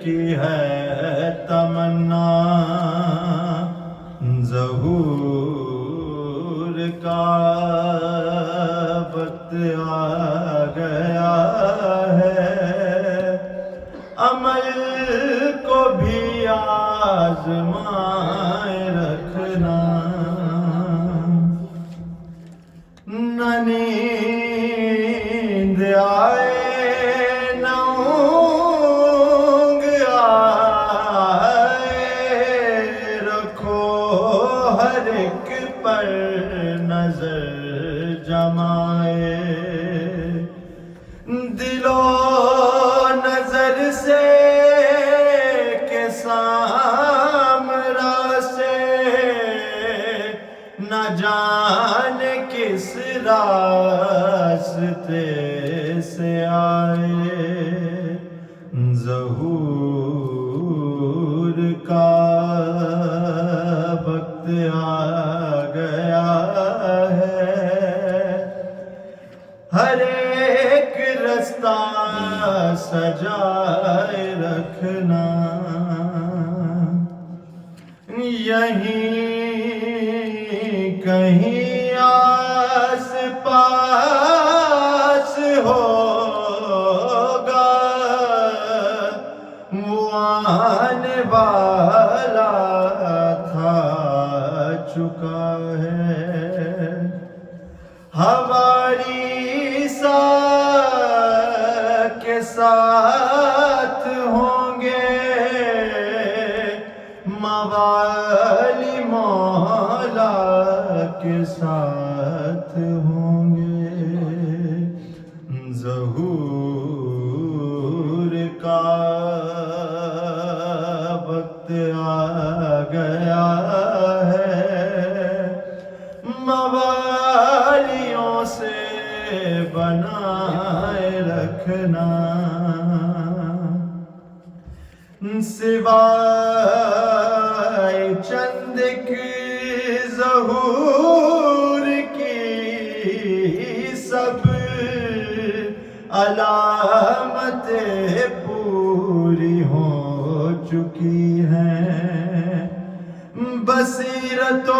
کی ہے تمنا، ظہور کا وقت آ گیا ہے، عمل کو بھی آزمائے رکھنا، نہ نیند آئے نہ اونگ آئے، رکھو ہر ایک پر نظر جمائے، دل و نظر سے کے سامرا سے، نہ جانے کس راستے سے آئے، ظہور کا وقت آ گیا ہے، ہر ایک رستہ سجائے رکھنا، یہیں کہیں آس پاس ہوگا وہ آنے والا تھا چکا ہے، ہماری ساتھ کے ساتھ ہوں گے، موالی مولا کے ساتھ ہوں گے، ظہور کا وقت آ گیا ہے، موالیوں سے بنائے رکھنا، سوائے چند کی ظہور کی سب علامتیں پوری ہو چکی ہیں، بصیرت و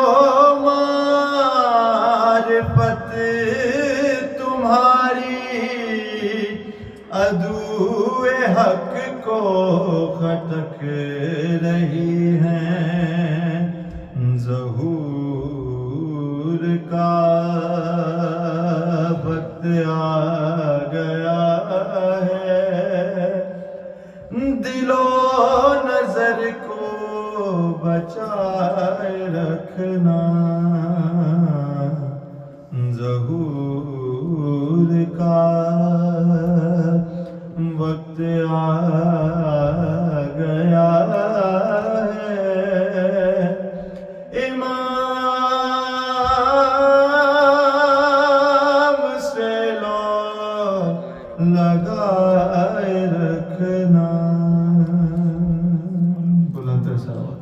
معرفت تمہاری عدو حق کو خطک رہی ہیں، ظہور کا وقت آ گیا ہے، دل و نظر کو بچائے رکھنا، ظہور کا وقت آ گیا ہے، امام سے لو لگائے رکھنا، بلند سلام،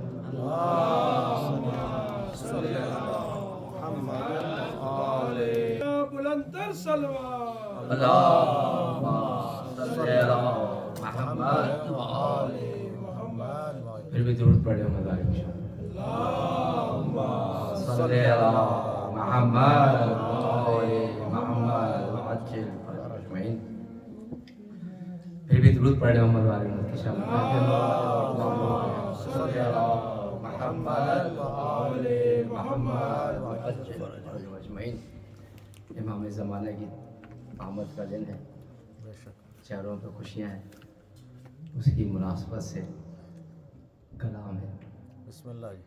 بلند سلوات، پھر بھی درود پڑھے ہوں مدار انشاءاللہ، صلی اللہ محمد محمد وعجل اجمعین، پھر بھی درود پڑھے ہوں مدار انشاءاللہ، صلی اللہ محمد محمد وعجل اجمعین۔ امام زمانہ کی آمد کا دن ہے، چہروں پہ خوشیاں ہیں، اس کی مناسبت سے کلام ہے۔ بسم اللہ جی۔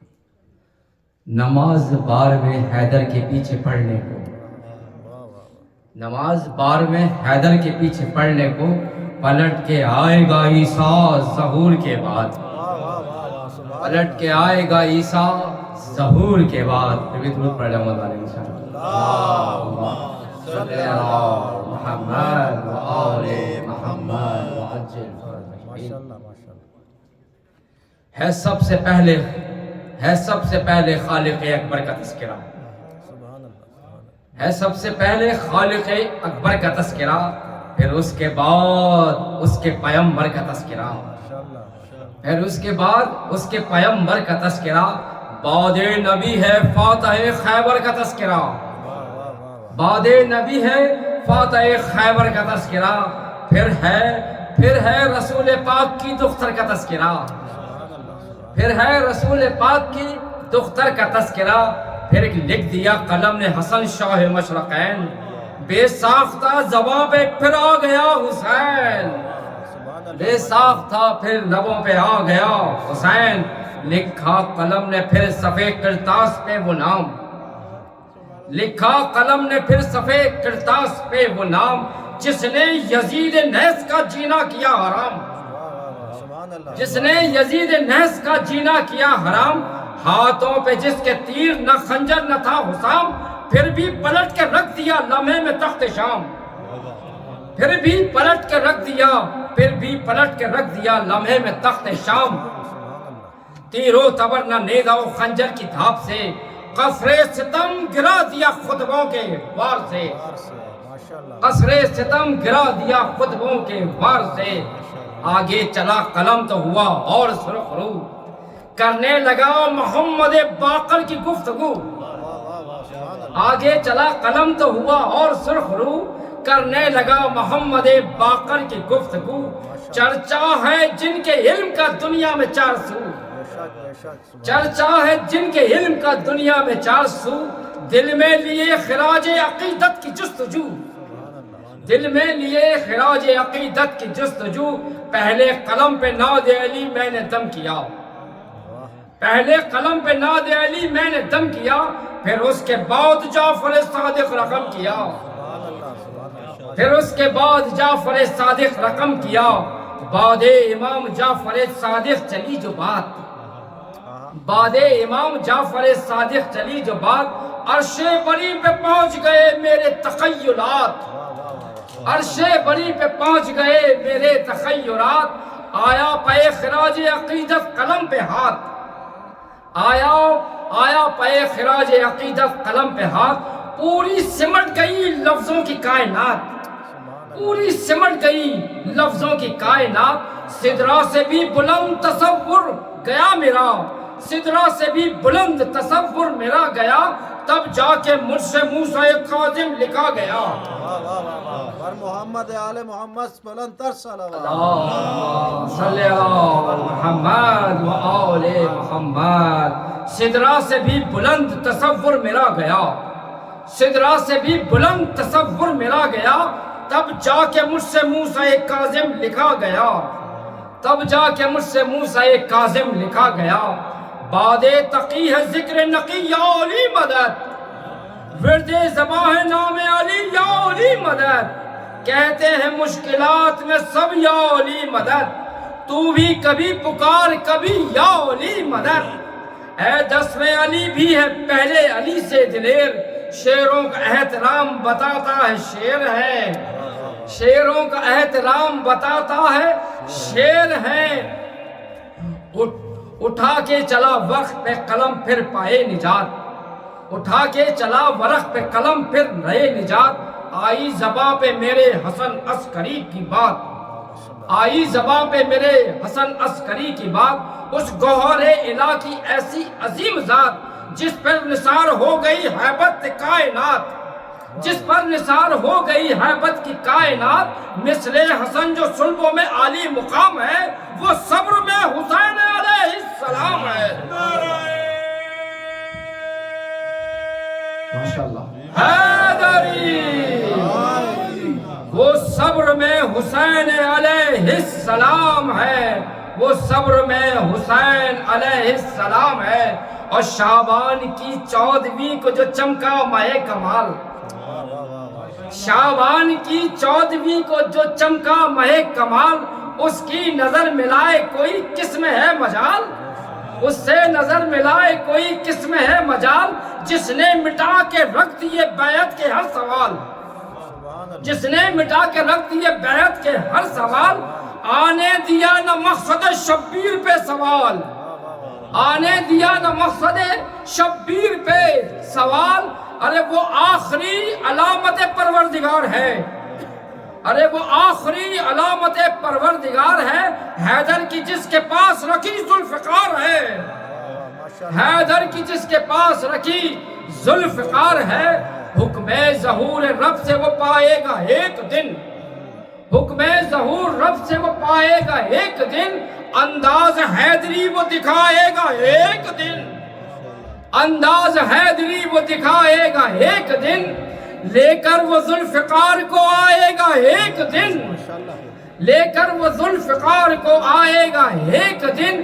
نماز بار میں حیدر کے پیچھے پڑھنے کو، نماز بار میں حیدر کے پیچھے پڑھنے کو، پلٹ کے آئے گا عیسیٰ ظہور کے بعد، پلٹ کے آئے گا عیسیٰ ظہور کے بعد۔ پھر بھی درود پڑھ رہے ہیں انشاءاللہ، صلی اللہ محمد وآل محمد وعجل ماشاءاللہ ماشاءاللہ۔ ہے سب سے پہلے خالق اکبر کا تذکرہ، سبحان اللہ سبحان اللہ۔ ہے سب سے پہلے خالق اکبر کا تذکرہ، پھر اس کے بعد اس کے پیغمبر کا تذکرہ، پھر اس کے بعد اس کے پیغمبر کا تذکرہ، بعد نبی ہے فاتح خیبر کا تذکرہ، بعد نبی ہے فاتح خیبر کا تذکرہ، پھر ہے رسول پاک کی دختر کا تذکرہ، پھر ہے رسول پاک کی دختر کا تذکرہ، پھر لکھ دیا قلم نے حسن شاہ مشرقین، بے ساختہ زباں پہ پھر آ گیا حسین، بے ساختہ پھر لبوں پہ آ گیا حسین، لکھا قلم نے پھر صفحے کرتاس پہ وہ نام، لکھا قلم نے پھر صفحے کرتاس پہ وہ نام، جس نے یزید نحس کا جینا کیا حرام، جس نے یزید نحس کا جینا کیا حرام، ہاتھوں پہ جس کے تیر نہ خنجر نہ تھا حسام، پھر بھی پلٹ کے رکھ دیا لمحے میں تخت شام، پھر بھی پلٹ کے رکھ دیا، پھر بھی پلٹ کے رکھ دیا لمحے میں تخت شام، تیر و تبر نہ نیزہ و خنجر کی دھاپ سے، قصر ستم گرا دیا خطبوں کے وار سے، قصر ستم گرا دیا خطبوں کے وار سے، آگے چلا قلم تو ہوا اور سرخ رو، کرنے لگا محمد باقر کی گفتگو، آگے چلا قلم تو ہوا اور سرخ رو، کرنے لگا محمد باقر کی گفتگو، چرچا ہے جن کے علم کا دنیا میں چار سو، چرچا ہے جن کے علم کا دنیا میں چار سو، دل میں لیے خراج عقیدت کی جستجو، دل میں لیے خراج عقیدت کی جستجو، پہلے قلم پہ ناد علی میں نے دم کیا، پہلے قلم پہ ناد علی میں نے دم کیا، پھر اس کے بعد جعفر صادق رقم کیا، پھر اس کے بعد جعفر صادق رقم کیا، بعد امام جعفر صادق چلی جو بات، بعد امام جعفر صادق چلی جو بات، عرش بری پہ پہنچ گئے میرے تخیلات، عرش بری پہ پہنچ گئے میرے تخیلات، آیا پے خراج عقیدت قلم پہ ہاتھ، آیا پے خراج عقیدت قلم پہ ہاتھ، پوری سمٹ گئی لفظوں کی کائنات، پوری سمٹ گئی لفظوں کی کائنات، سدرا سے بھی بلند تصور گیا میرا، سدرا سے بھی بلند تصور میرا گیا، تب جا کے مجھ سے موسیٰ کاظم لکھا گیا، پر محمد آل محمد بلند تر صلوات، اللہم صلی علی محمد و آل محمد، سدرا سے بھی بلند تصور میرا گیا، سدرا سے بھی بلند تصور میرا گیا، تب جا کے مجھ سے موسیٰ کاظم لکھا گیا، تب جا کے مجھ سے موسیٰ کاظم لکھا گیا، بعد تقی ہے ذکر نقی یا علی مدد، ورد زباں ہے نام علی یا علی مدد، کہتے ہیں مشکلات میں سب یا علی مدد، تو بھی کبھی پکار کبھی یا علی مدد، اے 10ویں علی بھی ہے پہلے علی سے دلیر، شیروں کا احترام بتاتا ہے شیر ہے، شیروں کا احترام بتاتا ہے شیر ہے، اٹھا کے چلا وقت پہ قلم پھر پائے نجات، اٹھا کے چلا ورق پہ قلم پھر رہے نجات، آئی زباں پہ میرے حسن عسکری کی بات، آئی زباں پہ میرے حسن عسکری کی بات، اس گوہر الہ کی ایسی عظیم ذات جس پر نثار ہو گئی ہیبت کائنات، جس پر نثار ہو گئی ہیبت کی کائنات، مثل حسن جو صلبوں میں عالی مقام ہے، وہ صبر میں حسین علیہ السلام ہے، ماشاءاللہ حیدری، وہ صبر میں حسین علیہ السلام ہے، وہ صبر میں حسین علیہ السلام ہے، اور شعبان کی 14ویں کو جو چمکا ماہ کمال، شعبان کی 14ویں کو جو چمکا ماہ کمال، اس کی نظر ملائے کوئی کس میں ہے مجال، اس سے نظر ملائے کوئی کس میں ہے مجال، جس نے مٹا کے رکھ دیے بیعت کے ہر سوال، جس نے مٹا کے رکھ دیے بیعت کے ہر سوال، آنے دیا نہ مقصد شبیر پہ سوال، آنے دیا نہ مقصد شبیر پہ سوال، ارے وہ آخری علامت پروردگار ہے، ارے وہ آخری علامت پروردگار ہے، حیدر کی جس کے پاس رکھی ذوالفقار ہے، حیدر کی جس کے پاس رکھی ذوالفقار ہے، حکم ظہور رب سے وہ پائے گا ایک دن، حکم ظہور رب سے وہ پائے گا ایک دن، انداز حیدری وہ دکھائے گا ایک دن، انداز حیدری وہ دکھائے گا ایک دن، لے کر وہ ذوالفقار کو آئے گا ایک دن، لے کر وہ ذوالفقار کو آئے گا ایک دن،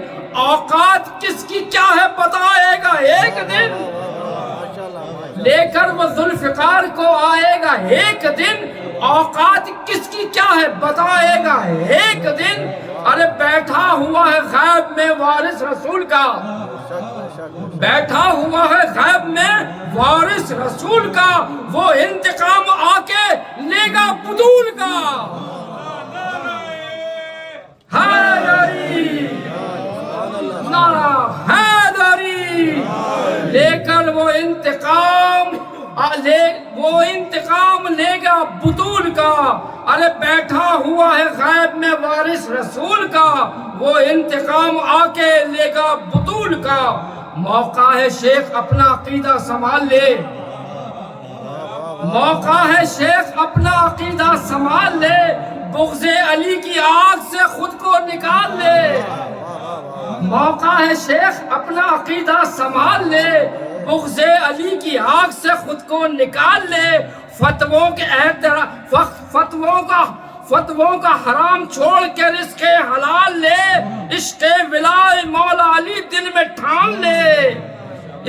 اوقات کس کی کیا ہے بتائے گا ایک دن، لے کر وہ ذوالفقار کو آئے گا ایک دن، اوقات کس کی کیا ہے بتائے گا ایک دن، ارے بیٹھا ہوا ہے غیب میں وارث رسول کا، بیٹھا ہوا ہے غیب میں وارث رسول کا، وہ انتقام آ کے لے گا بدول کا، حیدری نعرہ حیدری، لے کر وہ انتقام لے گا بطول کا، ارے بیٹھا ہوا ہے غیب میں وارث رسول کا، وہ انتقام آ کے لے گا بطول کا، موقع ہے شیخ اپنا عقیدہ سنبھال لے، موقع ہے شیخ اپنا عقیدہ سنبھال لے، بغض علی کی آگ سے خود کو نکال لے، موقع ہے شیخ اپنا عقیدہ سنبھال لے، بغض علی کی آگ سے خود کو نکال لے، فتووں کا حرام چھوڑ کے رزق حلال لے، عشق ولائے مولا علی دل میں ٹھان لے،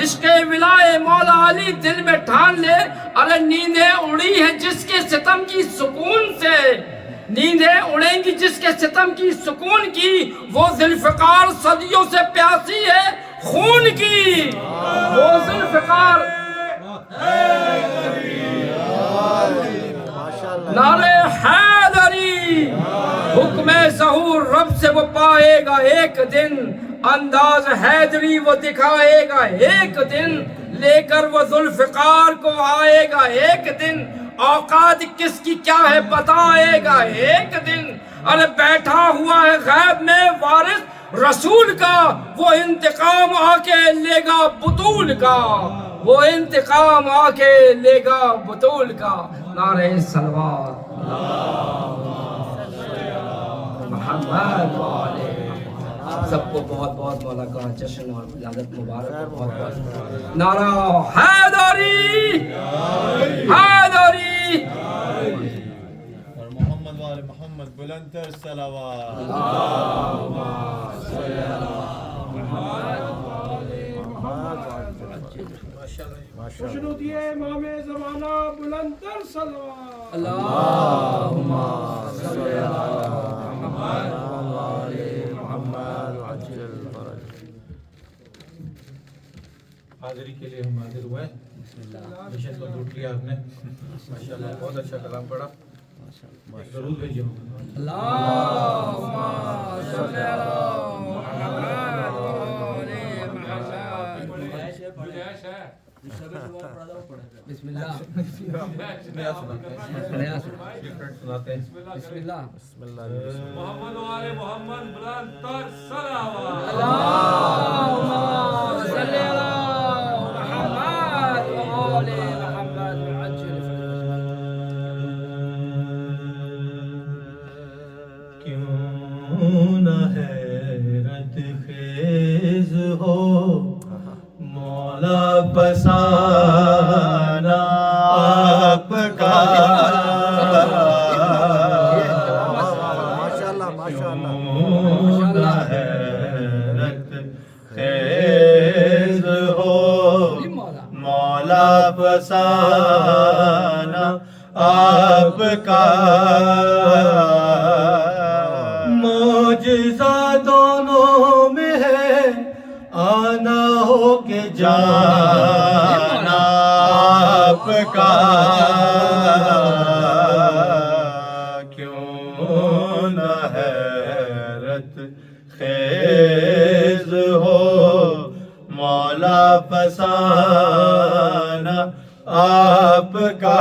عشق ولائے مولا علی دل میں ٹھان لے، ارے نیندیں اڑی ہیں جس کے ستم کی سکون سے، نیندیں اڑیں گی جس کے ستم کی سکون کی، وہ ذوالفقار صدیوں سے پیاسی ہے خون کی، وہ ذوالفقار نعرے حیدری، حکم ظہور رب سے وہ پائے گا ایک دن، انداز حیدری وہ دکھائے گا ایک دن، لے کر وہ ذوالفقار کو آئے گا ایک دن، اوقات کس کی کیا ہے بتائے گا ایک دن، ارے بیٹھا ہوا ہے غیب میں وارث رسول کا، وہ انتقام آ کے لے گا بطول کا، وہ انتقام آ کے لے گا بطول کا، نعرہ صلوات محمد آپ سب کو بہت بہت مولا کا جشن اور ولادت مبارک، بہت بہت نعرہ حیدری حیدری، اور محمد وآل محمد بلند تر صلوات، خوشنودی امام زمانہ بلند تر صلوات، اللہم صلی علی محمد حاضری کے لیے ہم حاضر ہوئے ہیں، مشن کو لوٹ لیا آپ نے، ماشاءاللہ بہت اچھا کلام پڑھا، ضرور بھیجیے اللہم صلی علی بسم اللہ بسم اللہ محمد وآل محمد بلند تر صلوات، اللہم صلی علی محمد وآل محمد وعجل کیوں نہ حیرت خیز ہو مولا پسانا آپ کا، کیوں نہ حیرت خیز ہو مولا پسانا آپ کا، معجزہ دونوں میں ہے آنا ہو کے جانا آپ کا، کیوں نہ حیرت خیز ہو مولا پسانا آپ کا،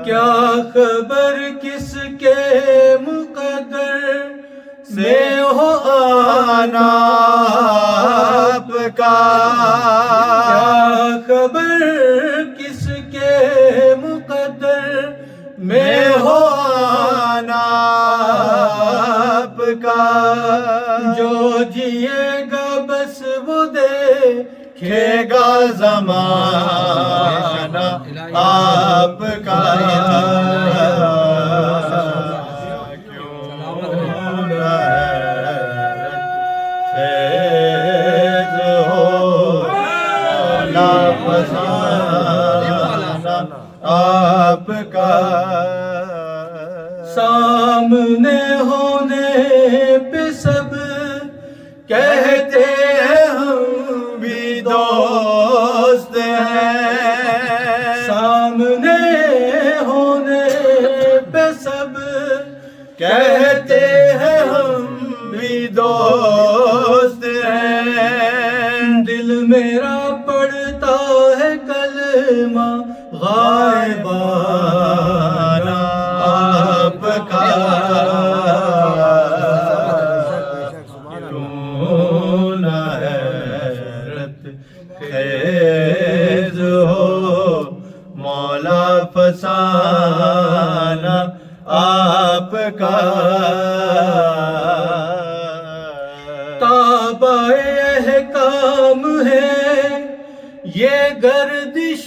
کیا خبر کس کے مقدر سے ہو آنا آپ کا، کیا خبر کس کے مقدر میں ہو آنا آپ کا، جو جیے گا بس وہ دیکھے گا زمانہ آپ کا، آپ کا، سامنے ہونے پہ سب کہتے ہیں ہم بھی دوست ہیں، سامنے ہونے پہ سب کہتے ہیں ہم بھی دوست ہیں، دل میرا پڑھتا ہے کلمہ غائبانہ آپ کا، کیوں نہ حیرت خیز ہو مولا فسانہ آپ کا، تابع احکام ہے یہ گردش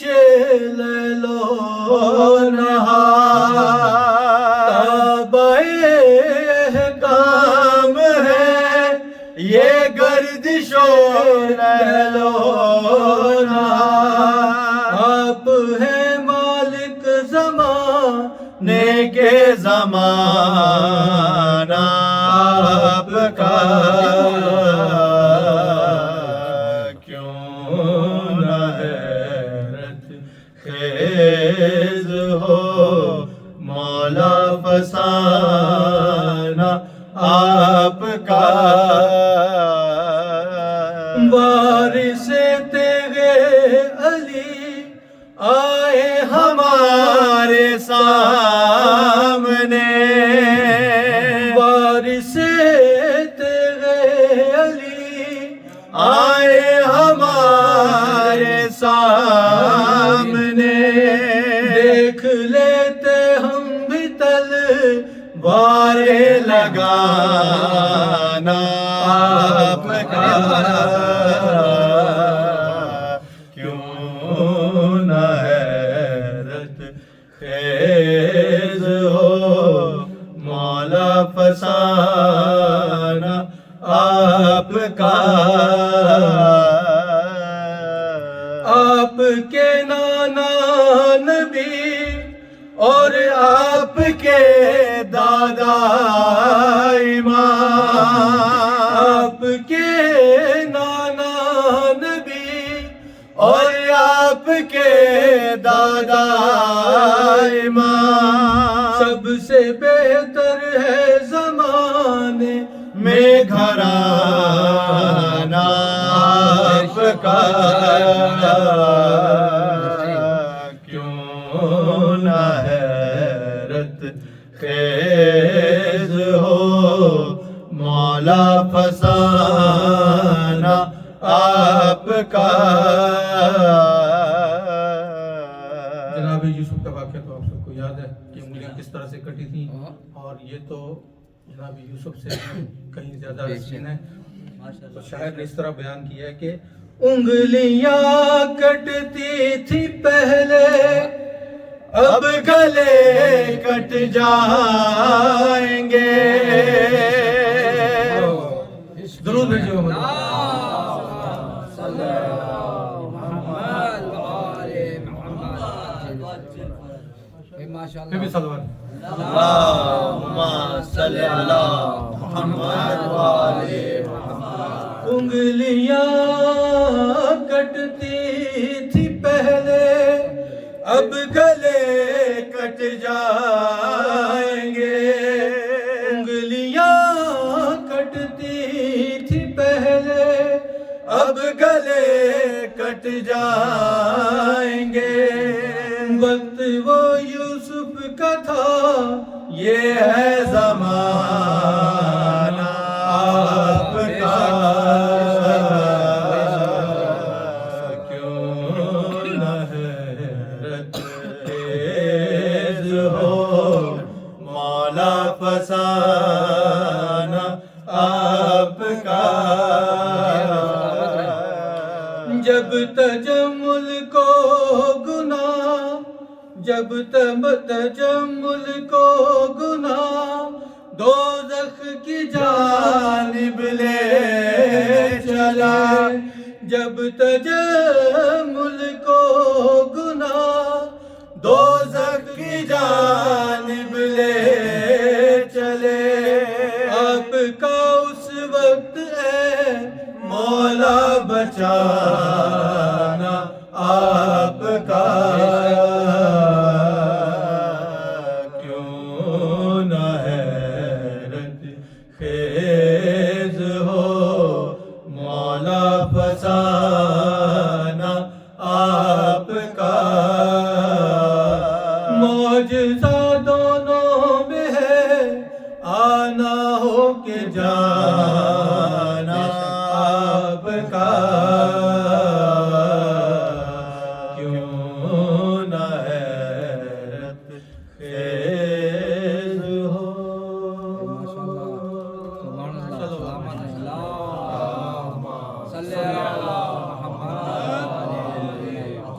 لیل و نہار، تابع احکام ہے یہ گردش لیل و نہار، آپ ہیں مالک زمانے کے زمانہ آپ کا، خیز ہو مولا فسانہ آپ کا، وارث تیغ علی آئے ہمارے سامنے، وارث تیغ علی آئے ہمارے سامنے، دیکھ لیتے ہم بھی تلواریں لگانا آپ کا، کیوں نہ حیرت خیز ہو مولا فسانہ آپ کا، آپ کے نانا نبی اور آپ کے دادا امام، آپ کے نانا نبی اور آپ کے دادا امام، سب سے بہتر ہے زمانے میں گھرانہ آپ کا، کیوں نہ حیرت خیز ہو مولا فسانہ آپ کا، جناب یوسف کا واقعہ تو آپ سب کو یاد ہے کہ انگلیاں کس طرح سے کٹی تھیں، اور یہ تو جناب یوسف سے کہیں زیادہ حسین ہے، تو شاعر نے اس طرح بیان کیا ہے کہ انگلیاں کٹتی تھی پہلے اب گلے کٹ جائیں گے، درود بھیجو پھر بھی صلوات، اللہم صلی علی محمد وآل محمد، انگلیاں کٹتی تھی پہلے اب گلے کٹ جائیں گے، انگلیاں کٹتی تھی پہلے اب گلے کٹ جائیں گے، وقت وہ یوسف یہ ہے زمانہ آپ کا کیوں نہ حیرت خیز ہو مولا فسانہ آپ کا جب تجمل کو گناہ جب تجمل کو گناہ دوزخ کی جانب لے چلا جب تجمل کو گناہ دوزخ کی جانب لے چلے آپ کا اس وقت ہے مولا بچانا آپ کا کیوں نہ حیرت خیز ہو مولا فسانہ آپ کا معجزہ دونوں میں ہے آنا ہو کے جانا آپ کا کیوں نہ حیرت خیز ہو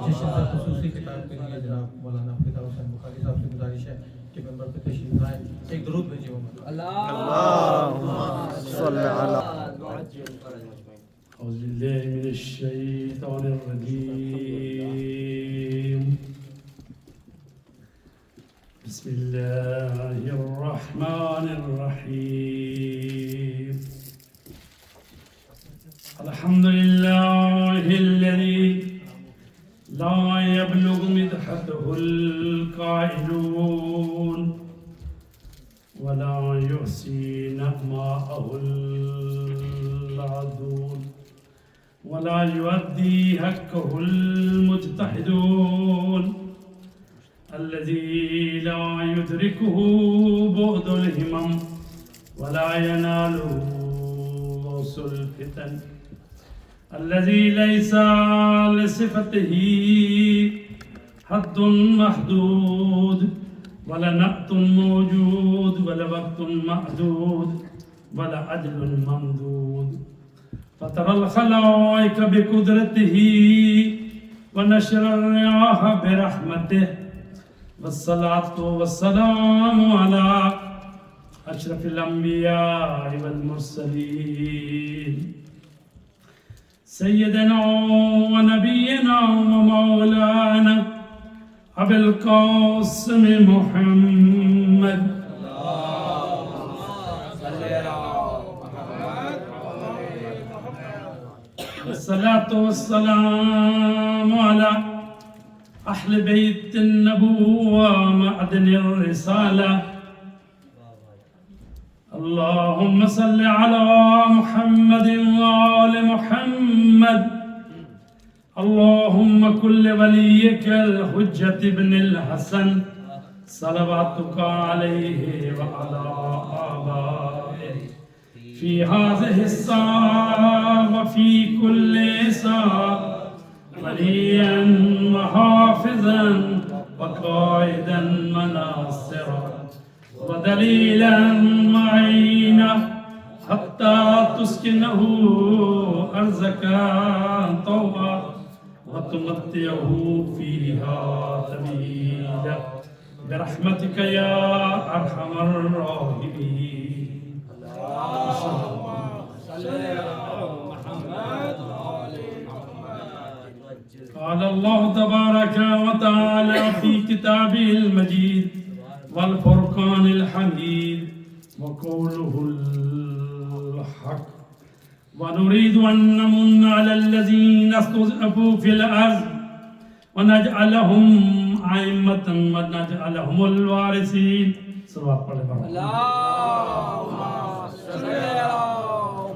جشن پر خصوصی کتاب کے لیے جناب مولانا فدا حسین بخاری صاحب سے گزارش ہے کہ ممبر پہ تشریف لائیں ایک درود بھیجیے محمد صلی اللہ أعوذ بالله من الشيطان الرجيم بسم الله الرحمن الرحيم الحمد لله الذي لا يبلغ مدحته القائلون ولا يحصي نعماءه العدون ولا يؤدي حقه المجتهدون الذي لا يدركه بعد الهمم ولا يناله غوص الفتن الذي ليس لصفته حد محدود ولا نقط موجود ولا وقت معدود ولا عدل ممدود فطر الخلائق بقدرته ونشر الرياح برحمته والصلاة والسلام على أشرف الأنبياء والمرسلين سيدنا ونبينا ومولانا أبي القاسم محمد والصلاة والسلام على أهل بيت النبوة معدن الرسالة اللهم صل على محمد وآل محمد اللهم كل وليك الحجة ابن الحسن صلواتك عليه وعلى آبائه في هذه الساعة وفي كل ساعة وليا وحافظا وقائدا مناصرا ودليلا معينا حتى تسكنه أرزك طوعا وتمتعه فيها طويلا برحمتك يا أرحم الراحمين قال الله تبارك وتعالى في كتابه المجيد والفرقان الحميد وقوله الحق ونريد أن نمن على الذين استضعفوا في الأرض ونجعلهم أئمة ونجعلهم الوارثين صلوات اللهم صل على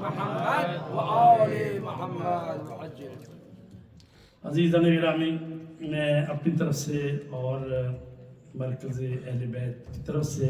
محمد وآل محمد وعجل. عزیزان گرامی، میں اپنی طرف سے اور مرکز اہل بیت کی طرف سے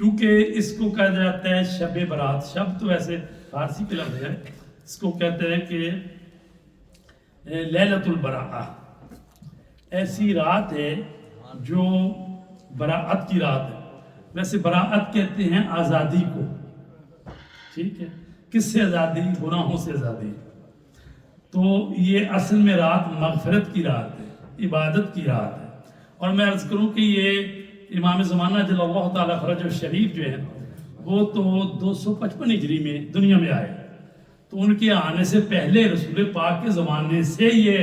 چونکہ اس کو کہا جاتا ہے شب برات. شب تو ایسے فارسی کے لفظ ہے, اس کو کہتے ہیں کہ لیلۃ البراءہ. ایسی رات ہے جو براءت کی رات ہے. ویسے براءت کہتے ہیں آزادی کو, ٹھیک ہے, کس سے آزادی؟ گناہوں سے آزادی. تو یہ اصل میں رات مغفرت کی رات ہے, عبادت کی رات ہے. اور میں عرض کروں کہ یہ امام زمانہ جل اللہ تعالیٰ فرجہ شریف جو ہے وہ تو 255 ہجری میں دنیا میں آئے. تو ان کے آنے سے پہلے رسول پاک کے زمانے سے یہ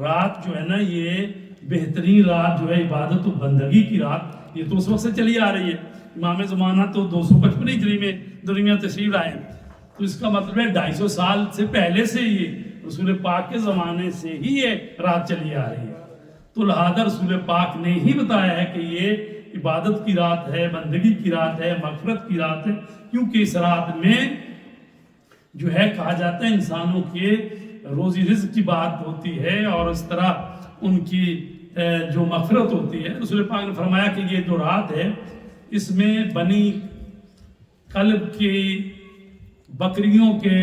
رات جو ہے نا, یہ بہترین رات جو ہے عبادت و بندگی کی رات, یہ تو اس وقت سے چلی آ رہی ہے. امام زمانہ تو 255 ہجری میں دنیا تشریف لائے, تو اس کا مطلب ہے 250 سال سے پہلے سے یہ رسول پاک کے زمانے سے ہی یہ رات چلی آ رہی ہے. تو لہذا رسول پاک نے ہی بتایا ہے کہ یہ عبادت کی رات ہے, بندگی کی رات ہے, مغفرت کی رات ہے, کیونکہ اس رات میں جو ہے کہا جاتا ہے انسانوں کے روزی رزق کی بات ہوتی ہے اور اس طرح ان کی جو مغفرت ہوتی ہے. رسول پاک نے فرمایا کہ یہ جو رات ہے اس میں بنی کلب کی بکریوں کے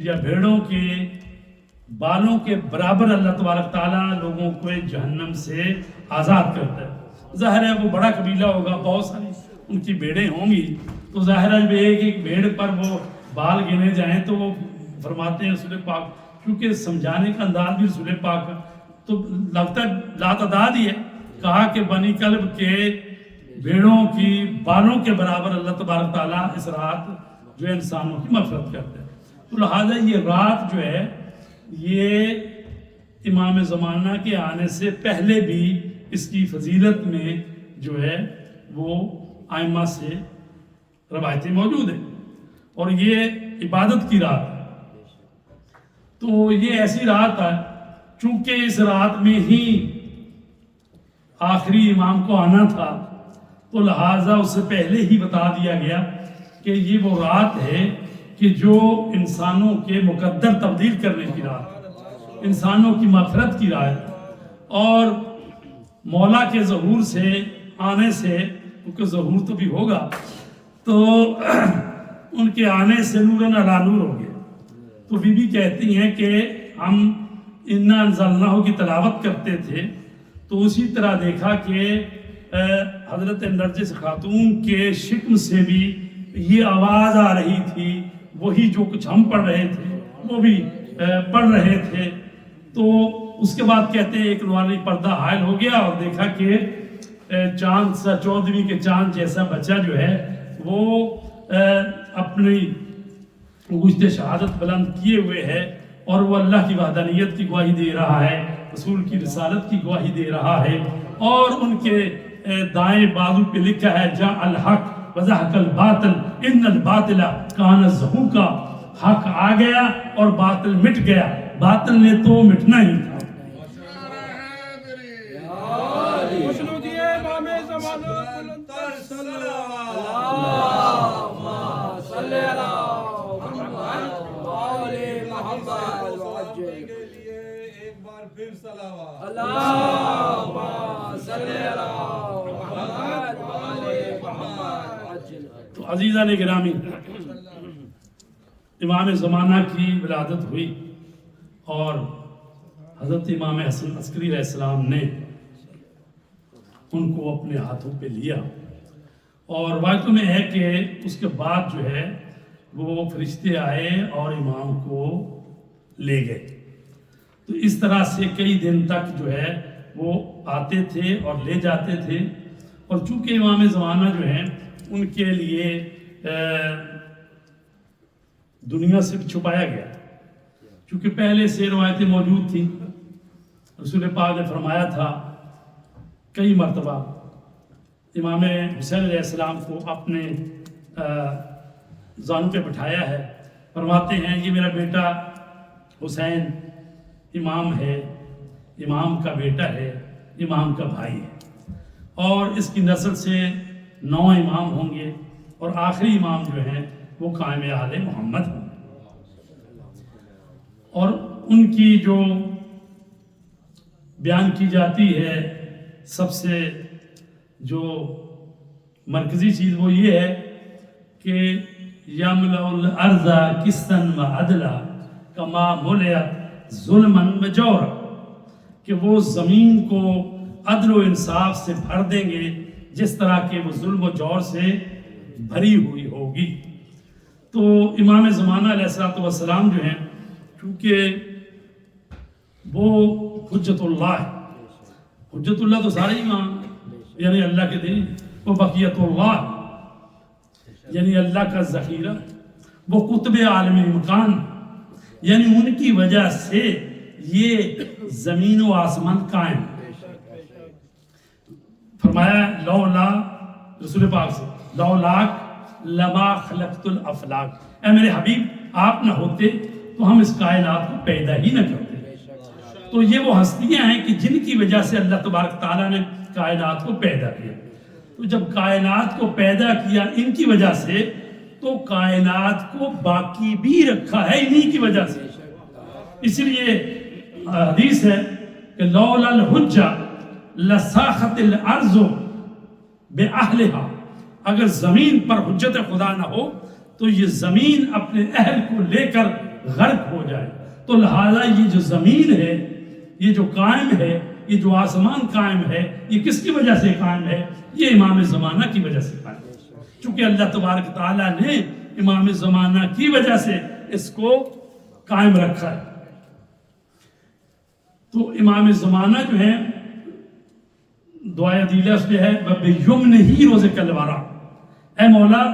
یا بھیڑوں کے بالوں کے برابر اللہ تبارک تعالیٰ لوگوں کو جہنم سے آزاد کرتا ہے. ظاہر ہے وہ بڑا قبیلہ ہوگا, بہت ساری ان کی بھیڑیں ہوں گی, تو ظاہر ہے جب ایک بھیڑ پر وہ بال گنے جائیں تو وہ فرماتے ہیں رسول پاک, کیونکہ سمجھانے کا انداز بھی رسول پاک کا تو لگتا ہے لاتعداد ہی ہے, کہا کہ بنی کلب کے بھیڑوں کی بالوں کے برابر اللہ تبارک تعالیٰ اس رات جو ہے انسانوں کی مغفرت کرتا ہے. تو لہٰذا یہ رات جو ہے یہ امام زمانہ کے آنے سے پہلے بھی اس کی فضیلت میں جو ہے وہ ائمہ سے روایتیں موجود ہیں, اور یہ عبادت کی رات ہے. تو یہ ایسی رات ہے چونکہ اس رات میں ہی آخری امام کو آنا تھا, تو لہٰذا اس سے پہلے ہی بتا دیا گیا کہ یہ وہ رات ہے کہ جو انسانوں کے مقدر تبدیل کرنے کی رات, انسانوں کی مغفرت کی رات, اور مولا کے ظہور سے آنے سے, کیونکہ ظہور تو بھی ہوگا, تو ان کے آنے سے نور علی نور ہو گیا. تو بی بی کہتی ہیں کہ ہم انا انزلناہ کی تلاوت کرتے تھے تو اسی طرح دیکھا کہ حضرت نرجس خاتون کے شکم سے بھی یہ آواز آ رہی تھی, وہی جو کچھ ہم پڑھ رہے تھے وہ بھی پڑھ رہے تھے. تو اس کے بعد کہتے ہیں ایک نوری پردہ حائل ہو گیا اور دیکھا کہ چاند سا 14ویں کے چاند جیسا بچہ جو ہے وہ اپنی گوشت شہادت بلند کیے ہوئے ہے, اور وہ اللہ کی وحدانیت کی گواہی دے رہا ہے, رسول کی رسالت کی گواہی دے رہا ہے, اور ان کے دائیں بازو پہ لکھا ہے جاء الحق وزحق الباطل ان الباطل کان زہوقا, حق آ گیا اور باطل مٹ گیا, باطل نے تو مٹنا ہی تھا. تو عزیزان گرامی, امام زمانہ کی ولادت ہوئی اور حضرت امام حسن عسکری علیہ السلام نے ان کو اپنے ہاتھوں پہ لیا, اور روایتوں میں ہے کہ اس کے بعد جو ہے وہ فرشتے آئے اور امام کو لے گئے. تو اس طرح سے کئی دن تک جو ہے وہ آتے تھے اور لے جاتے تھے, اور چونکہ امام زمانہ جو ہیں ان کے لیے دنیا سے چھپایا گیا, چونکہ پہلے سے روایتیں موجود تھیں. رسول پاک نے فرمایا تھا کئی مرتبہ, امام حسین علیہ السلام کو اپنے زانوں پہ بٹھایا ہے, فرماتے ہیں یہ میرا بیٹا حسین امام ہے, امام کا بیٹا ہے, امام کا بھائی ہے, اور اس کی نسل سے 9 امام ہوں گے, اور آخری امام جو ہیں وہ قائم آل محمد ہوں. اور ان کی جو بیان کی جاتی ہے سب سے جو مرکزی چیز وہ یہ ہے کہ یملأ الارض قسطا وعدلا کما ملئت ظلما وجورا، کہ وہ زمین کو عدل و انصاف سے بھر دیں گے جس طرح کہ وہ ظلم و جور سے بھری ہوئی ہوگی۔ تو امام زمانہ علیہ الصلوۃ والسلام جو ہیں، چونکہ وہ حجت اللہ ہے، حجت اللہ تو سارے امام یعنی اللہ کے دین، وہ بقیت اللہ یعنی اللہ کا ذخیرہ، وہ قطب عالم امکان، یعنی ان کی وجہ سے یہ زمین و آسمان قائم۔ فرمایا لولا، رسول پاک سے، لولاک لما خلقت الافلاک، اے میرے حبیب آپ نہ ہوتے تو ہم اس کائنات کو پیدا ہی نہ کرتے۔ تو یہ وہ ہستیاں ہیں کہ جن کی وجہ سے اللہ تبارک تعالیٰ نے کائنات کو پیدا کیا۔ تو جب کائنات کو پیدا کیا ان کی وجہ سے، تو کائنات کو باقی بھی رکھا ہے انہی کی وجہ سے۔ اس لیے حدیث ہے کہ لولا الحجہ لساخت الارض باہلہا، اگر زمین پر حجت خدا نہ ہو تو یہ زمین اپنے اہل کو لے کر غرق ہو جائے۔ تو لہذا یہ جو زمین ہے، یہ جو قائم ہے، یہ جو آسمان قائم ہے، یہ کس کی وجہ سے قائم ہے؟ یہ امام زمانہ کی وجہ سے قائم ہے، چونکہ اللہ تبارک تعالیٰ نے امام زمانہ کی وجہ سے اس کو قائم رکھا ہے۔ تو امام زمانہ جو ہے دعائے عدیلہ اس میں ہے وَبِيُمْنِهِ رُزِقَ الْوَرَى، اے مولا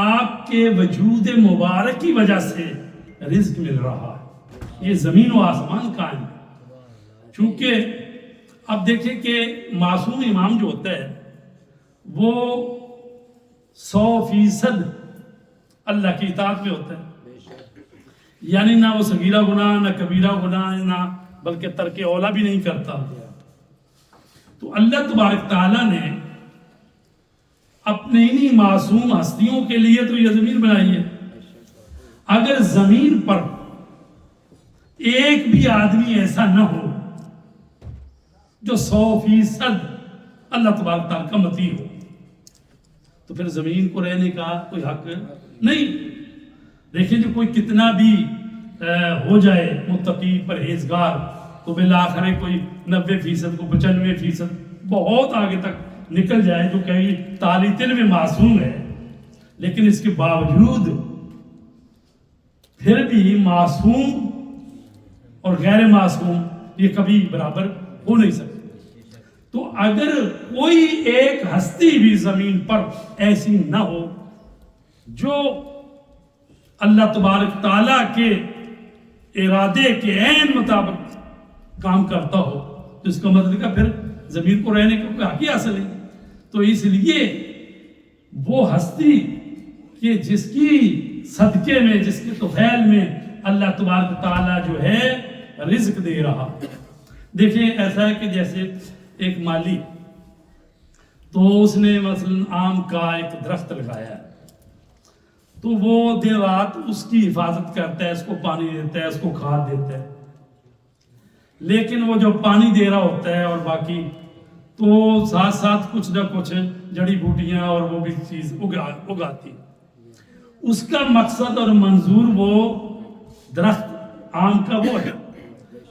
آپ کے وجود مبارک کی وجہ سے رزق مل رہا ہے، یہ زمین و آسمان قائم ہے۔ چونکہ اب دیکھیں کہ معصوم امام جو ہوتا ہے وہ 100% اللہ کی اطاعت میں ہوتا ہے، یعنی نہ وہ صغیرہ گناہ نہ کبیرہ گناہ نہ بلکہ ترک اولا بھی نہیں کرتا۔ تو اللہ تبارک تعالیٰ نے اپنے انہی معصوم ہستیوں کے لیے تو یہ زمین بنائی ہے۔ اگر زمین پر ایک بھی آدمی ایسا نہ ہو جو 100% اللہ تبارک تعالیٰ کا مطیع ہو، تو پھر زمین کو رہنے کا کوئی حق نہیں۔ دیکھیں جو کوئی کتنا بھی ہو جائے متقی پرہیزگار، تو بالآخر کوئی 90% کو 95% بہت آگے تک نکل جائے جو کہیں طالب علم معصوم ہے، لیکن اس کے باوجود پھر بھی معصوم اور غیر معصوم یہ کبھی برابر ہو نہیں سکتے۔ تو اگر کوئی ایک ہستی بھی زمین پر ایسی نہ ہو جو اللہ تبارک تعالیٰ کے ارادے کے عین مطابق کام کرتا ہو، تو اس کا مطلب کہ پھر زمین کو رہنے کا کوئی حق ہی حاصل نہیں۔ تو اس لیے وہ ہستی کہ جس کی صدقے میں، جس کے طفیل میں اللہ تبارک تعالیٰ جو ہے رزق دے رہا۔ دیکھیں ایسا ہے کہ جیسے ایک مالی، تو اس نے مثلا آم کا ایک درخت لگایا ہے، تو وہ دن رات اس کی حفاظت کرتا ہے، اس کو پانی دیتا ہے، اس کو کھاد دیتا ہے، لیکن وہ جو پانی دے رہا ہوتا ہے اور باقی تو ساتھ ساتھ کچھ نہ کچھ جڑی بوٹیاں اور وہ بھی چیز اگاتی، اس کا مقصد اور منظور وہ درخت آم کا وہ ہے،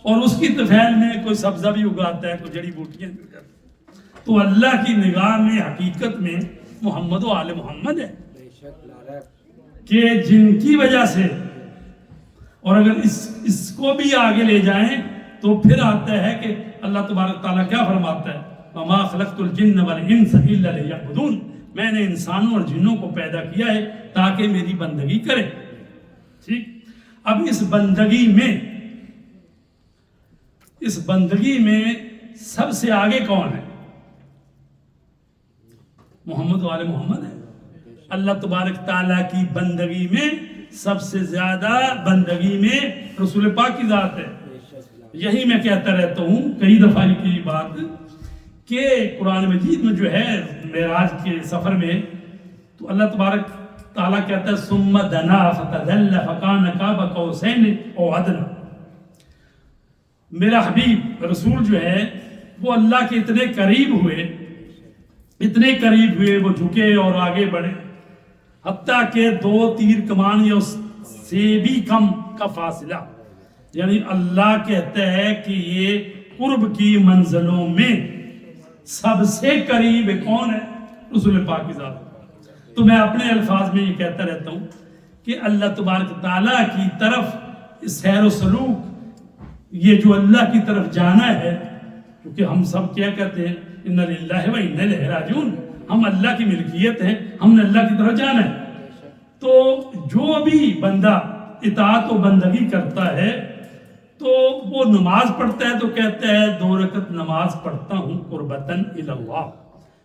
اور اس کی طفیل میں کوئی سبزہ بھی اگاتا ہے، کوئی جڑی بوٹیاں بھی اگاتا ہے۔ تو اللہ کی نگاہ میں حقیقت میں محمد و آل محمد ہے کہ جن کی وجہ سے، اور اگر اس کو بھی آگے لے جائیں تو پھر آتا ہے کہ اللہ تبارک تعالیٰ کیا فرماتا ہے، وَمَا خَلَقْتُ الْجِنَّ وَالْإِنسَ إِلَّا لِيَعْبُدُونِ، میں نے انسانوں اور جنوں کو پیدا کیا ہے تاکہ میری بندگی کرے۔ ٹھیک، اب اس بندگی میں سب سے آگے کون ہے؟ محمد و آل محمد ہے۔ اللہ تبارک تعالیٰ کی بندگی میں سب سے زیادہ بندگی میں رسول پاک کی ذات ہے۔ یہی میں کہتا رہتا ہوں کئی دفعہ کی بات کہ قرآن مجید میں جو ہے معراج کے سفر میں تو اللہ تبارک تعالیٰ کہتا ہے ثم دنا فتدل فکان قاب قوسین او ادنی، میرا حبیب رسول جو ہے وہ اللہ کے اتنے قریب ہوئے اتنے قریب ہوئے وہ جھکے اور آگے بڑھے، حتیٰ کہ 2 تیر کمان یا اس سے بھی کم کا فاصلہ، یعنی اللہ کہتا ہے کہ یہ قرب کی منزلوں میں سب سے قریب کون ہے؟ رسول پاک کی ذات۔ تو میں اپنے الفاظ میں یہ کہتا رہتا ہوں کہ اللہ تبارک تعالیٰ کی طرف سیر و سلوک، یہ جو اللہ کی طرف جانا ہے، کیونکہ ہم سب کیا کہتے ہیں اِنَّ لِلَّهِ وَإِنَّ إِلَيْهِ راجعون، ہم اللہ کی ملکیت ہیں، ہم نے اللہ کی طرف جانا ہے۔ تو جو بھی بندہ اطاعت و بندگی کرتا ہے تو وہ نماز پڑھتا ہے تو کہتا ہے 2 رکعت نماز پڑھتا ہوں قربتاً الی اللہ،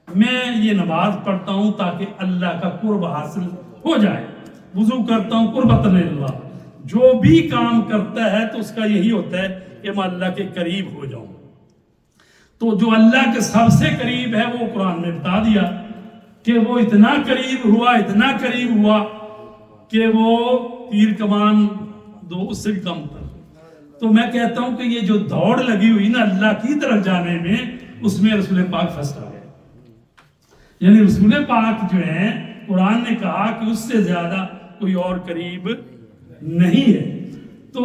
میں یہ نماز پڑھتا ہوں تاکہ اللہ کا قرب حاصل ہو جائے، وضو کرتا ہوں قربتاً الی اللہ۔ جو بھی کام کرتا ہے تو اس کا یہی ہوتا ہے کہ میں اللہ کے قریب ہو جاؤں۔ تو جو اللہ کے سب سے قریب ہے وہ قرآن میں بتا دیا کہ وہ اتنا قریب ہوا کہ وہ تیر کمان 2 اس سے بھی کم تھا۔ تو میں کہتا ہوں کہ یہ جو دوڑ لگی ہوئی نا اللہ کی طرف جانے میں، اس میں رسول پاک فرسٹ آ گئے، یعنی رسول پاک جو ہیں قرآن نے کہا کہ اس سے زیادہ کوئی اور قریب نہیں ہے۔ تو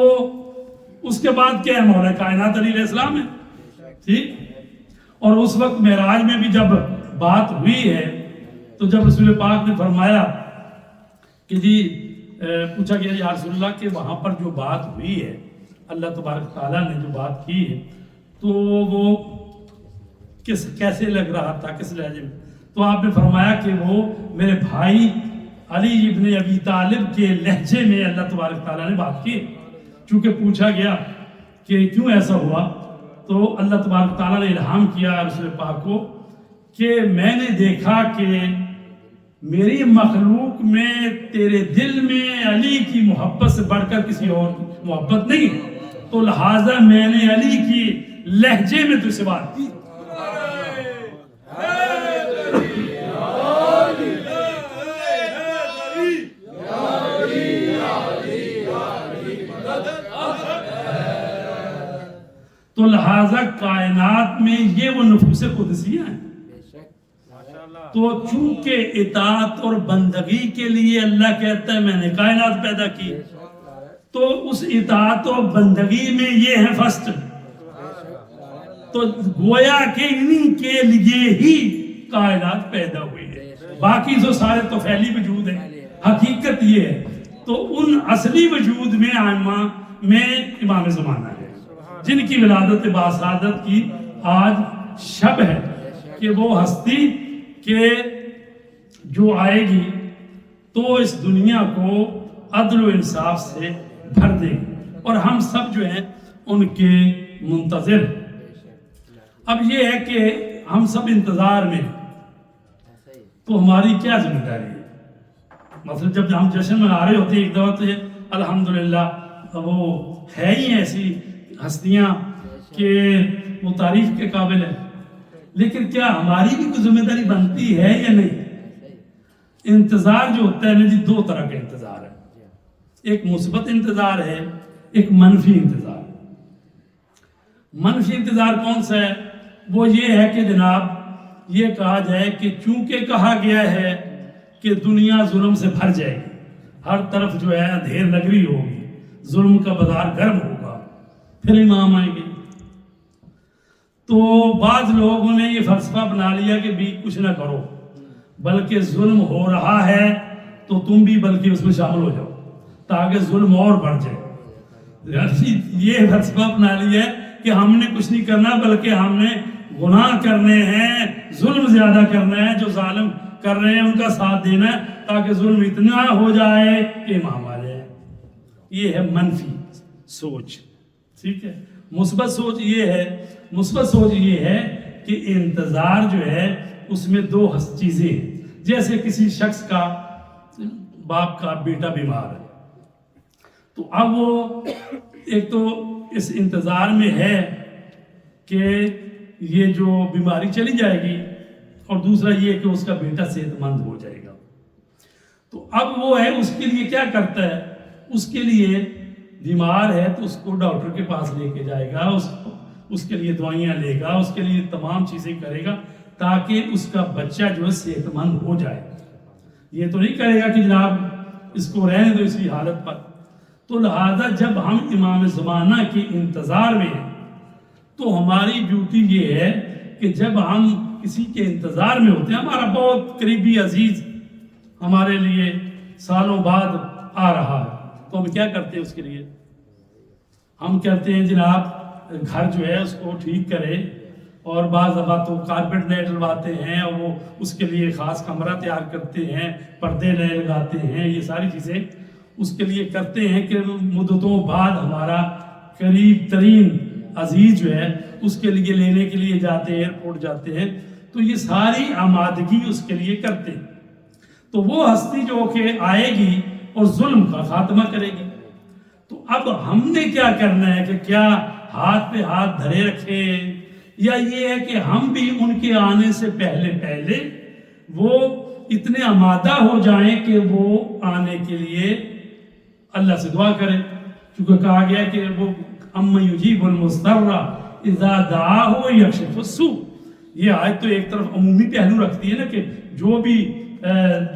اس کے بعد کیا ہے؟ مولا کائنات علیہ السلام ہے، ٹھیک۔ اور اس وقت معراج میں بھی جب بات ہوئی ہے تو جب رسول پاک نے فرمایا کہ جی پوچھا گیا یا رسول اللہ کہ وہاں پر جو بات ہوئی ہے، اللہ تبارک تعالیٰ نے جو بات کی ہے تو وہ کیسے لگ رہا تھا، کس لہجے میں؟ تو آپ نے فرمایا کہ وہ میرے بھائی علی ابن ابی طالب کے لہجے میں اللہ تبارک تعالیٰ نے بات کی۔ چونکہ پوچھا گیا کہ کیوں ایسا ہوا تو اللہ تبارک تعالیٰ نے الہام کیا رسول پاک کو کہ میں نے دیکھا کہ میری مخلوق میں تیرے دل میں علی کی محبت سے بڑھ کر کسی اور کی محبت نہیں ہے، تو لہٰذا میں نے علی کی لہجے میں تجھ سے بات کی۔ تو لہٰذا کائنات میں یہ وہ نفوس قدسیہ ہیں۔ تو چونکہ اطاعت اور بندگی کے لیے اللہ کہتا ہے میں نے کائنات پیدا کی، تو اس اطاعت و بندگی میں یہ ہے فرسٹ۔ تو گویا کہ انہی کے لیے ہی کائنات پیدا ہوئی ہے، باقی جو سارے تو پھیلی وجود ہیں۔ حقیقت یہ ہے تو ان اصلی وجود میں عامہ میں امام زمانہ ہے، جن کی ولادت باسعادت کی آج شب ہے، کہ وہ ہستی کہ جو آئے گی تو اس دنیا کو عدل و انصاف سے بھر دے گی، اور ہم سب جو ہیں ان کے منتظر۔ اب یہ ہے کہ ہم سب انتظار میں، تو ہماری کیا ذمہ داری ہے؟ مثلا جب ہم جشن منا رہے ہوتے ہیں ایک دفعہ تو یہ الحمدللہ وہ ہے ہی ایسی ہستیاں کہ وہ تعریف کے قابل ہے، لیکن کیا ہماری بھی کوئی ذمہ داری بنتی ہے یا نہیں؟ انتظار جو ہوتا ہے نا جی، 2 طرح کا انتظار ہے، ایک مثبت انتظار ہے، ایک منفی انتظار۔ منفی انتظار کون سا ہے؟ وہ یہ ہے کہ جناب یہ کہا جائے کہ چونکہ کہا گیا ہے کہ دنیا ظلم سے بھر جائے گی، ہر طرف جو ہے اندھیر نگری ہوگی، ظلم کا بازار گرم ہوگا، پھر امام آئیں گے۔ تو بعض لوگوں نے یہ فلسفہ بنا لیا کہ بھی کچھ نہ کرو، بلکہ ظلم ہو رہا ہے تو تم بھی بلکہ اس میں شامل ہو جاؤ تاکہ ظلم اور بڑھ جائے۔ یہ فلسفہ بنا لیا ہے کہ ہم نے کچھ نہیں کرنا بلکہ ہم نے گناہ کرنے ہیں، ظلم زیادہ کرنا ہے، جو ظالم کر رہے ہیں ان کا ساتھ دینا ہے تاکہ ظلم اتنا ہو جائے کہ امام آ جائے۔ یہ ہے منفی سوچ، ٹھیک ہے۔ مثبت سوچ یہ ہے کہ انتظار جو ہے اس میں 2 چیزیں ہیں۔ جیسے کسی شخص کا باپ کا بیٹا بیمار ہے، تو اب وہ ایک تو اس انتظار میں ہے کہ یہ جو بیماری چلی جائے گی، اور دوسرا یہ کہ اس کا بیٹا صحت مند ہو جائے گا۔ تو اب وہ ہے اس کے لیے کیا کرتا ہے؟ اس کے لیے بیمار ہے تو اس کو ڈاکٹر کے پاس لے کے جائے گا، اس کے لیے دوائیاں لے گا، اس کے لیے تمام چیزیں کرے گا تاکہ اس کا بچہ جو ہے صحت مند ہو جائے. یہ تو نہیں کرے گا کہ جناب اس کو رہنے دو اسی حالت پر. تو لہذا جب ہم امام زمانہ کے انتظار میں ہیں تو ہماری ڈیوٹی یہ ہے کہ جب ہم کسی کے انتظار میں ہوتے ہیں، ہمارا بہت قریبی عزیز ہمارے لیے سالوں بعد آ رہا ہے، تو ہم کیا کرتے ہیں اس کے لیے؟ ہم کہتے ہیں جناب گھر جو ہے اس کو ٹھیک کرے، اور بعض دفعہ تو کارپیٹ نئے ڈلواتے ہیں اور وہ اس کے لیے خاص کمرہ تیار کرتے ہیں، پردے نئے لگاتے ہیں، یہ ساری چیزیں اس کے لیے کرتے ہیں کہ مدتوں بعد ہمارا قریب ترین عزیز جو ہے اس کے لیے لینے کے لیے جاتے ہیں، ایئرپورٹ جاتے ہیں، تو یہ ساری آمادگی اس کے لیے کرتے ہیں. تو وہ ہستی جو کہ آئے گی اور ظلم کا خاتمہ کرے گی. تو اب ہم نے کیا کرنا ہے کہ کیا ہاتھ پہ ہاتھ دھرے رکھے، یا یہ ہے کہ ہم بھی ان کے آنے سے پہلے وہ اتنے آمادہ ہو جائیں کہ وہ آنے کے لیے اللہ سے دعا کریں. چونکہ کہا گیا کہ وہ اَمَّن يُجِيبُ الْمُضْطَرَّ اِذَا دَعَاهُ وَيَكْشِفُ السُّوءَ. یہ آیت تو ایک طرف عمومی پہلو رکھتی ہے نا کہ جو بھی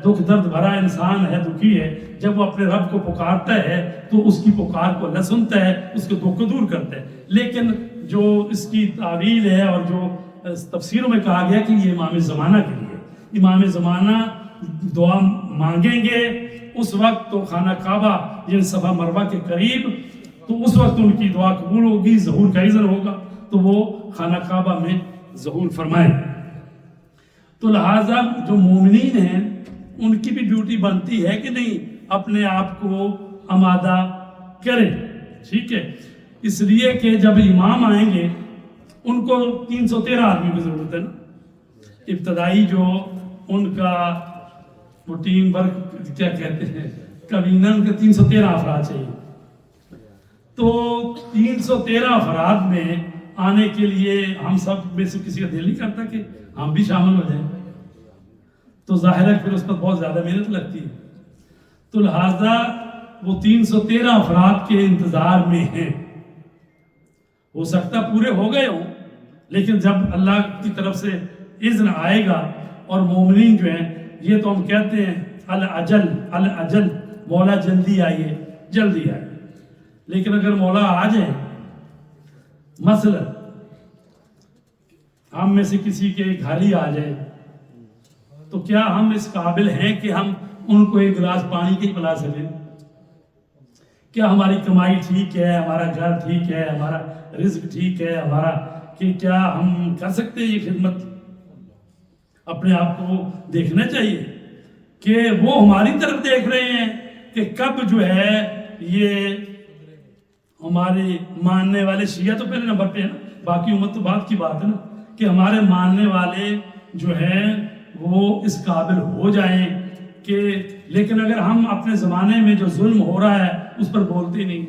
دکھ درد بھرا انسان ہے، دکھی ہے، جب وہ اپنے رب کو پکارتا ہے تو اس کی پکار کو اللہ سنتا ہے، اس کے دکھ کو دور کرتا ہے. لیکن جو اس کی تعویل ہے اور جو تفسیروں میں کہا گیا کہ یہ امام زمانہ کے لیے، امام زمانہ دعا مانگیں گے اس وقت تو خانہ کعبہ یہ صفا مروہ کے قریب، تو اس وقت ان کی دعا قبول ہوگی، ظہور کا اذن ہوگا تو وہ خانہ کعبہ میں ظہور فرمائیں. تو لہٰذا جو مومنین ہیں ان کی بھی ڈیوٹی بنتی ہے کہ نہیں اپنے آپ کو آمادہ کریں. ٹھیک ہے، اس لیے کہ جب امام آئیں گے ان کو 313 آدمی کی ضرورت ہے نا. ابتدائی جو ان کا وہ ٹیم ورک کیا کہتے ہیں کابینہ، ان کے 313 افراد چاہیے. تو 313 افراد میں آنے کے لیے ہم سب میں سے کسی کا دل نہیں کرتا کہ ہم بھی شامل ہو جائیں. تو ظاہر ہے پھر اس پر بہت زیادہ محنت لگتی ہے. تو لہذا وہ 313 افراد کے انتظار میں ہیں. ہو سکتا پورے ہو گئے ہوں، لیکن جب اللہ کی طرف سے اذن آئے گا اور مومنین جو ہیں، یہ تو ہم کہتے ہیں العجل العجل، مولا جلدی آئیے جلدی آئیے. لیکن اگر مولا آ جائیں، مثلا ہم میں سے کسی کے گھر ہی آ جائے، تو کیا ہم اس قابل ہیں کہ ہم ان کو ایک گلاس پانی کے پلا سکیں؟ کیا ہماری کمائی ٹھیک ہے، ہمارا گھر ٹھیک ہے، ہمارا رزق ٹھیک ہے ہمارا، کہ کیا ہم کر سکتے ہیں یہ خدمت؟ اپنے آپ کو دیکھنا چاہیے کہ وہ ہماری طرف دیکھ رہے ہیں کہ کب جو ہے یہ ہمارے ماننے والے شیعہ تو پہلے نمبر پہ ہے نا، باقی امت تو بعد کی بات ہے نا، کہ ہمارے ماننے والے جو ہیں وہ اس قابل ہو جائیں کہ. لیکن اگر ہم اپنے زمانے میں جو ظلم ہو رہا ہے اس پر بولتے نہیں،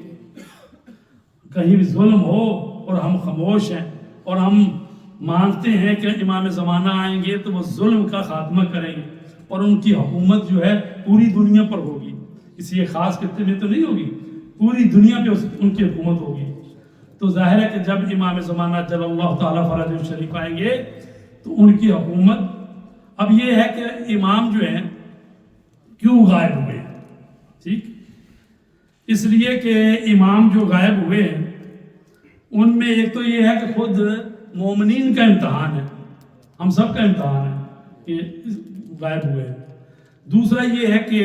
کہیں بھی ظلم ہو اور ہم خاموش ہیں اور ہم مانتے ہیں کہ امام زمانہ آئیں گے تو وہ ظلم کا خاتمہ کریں گے اور ان کی حکومت جو ہے پوری دنیا پر ہوگی، کسی ایک خاص خطے میں تو نہیں ہوگی، پوری دنیا پہ ان کی حکومت ہوگی. تو ظاہر ہے کہ جب امام زمانہ جل اللہ تعالیٰ فرج الشریف آئیں گے تو ان کی حکومت. اب یہ ہے کہ امام جو ہیں کیوں غائب ہوئے ہیں؟ ٹھیک، اس لیے کہ امام جو غائب ہوئے ہیں ان میں ایک تو یہ ہے کہ خود مومنین کا امتحان ہے، ہم سب کا امتحان ہے کہ غائب ہوئے ہیں. دوسرا یہ ہے کہ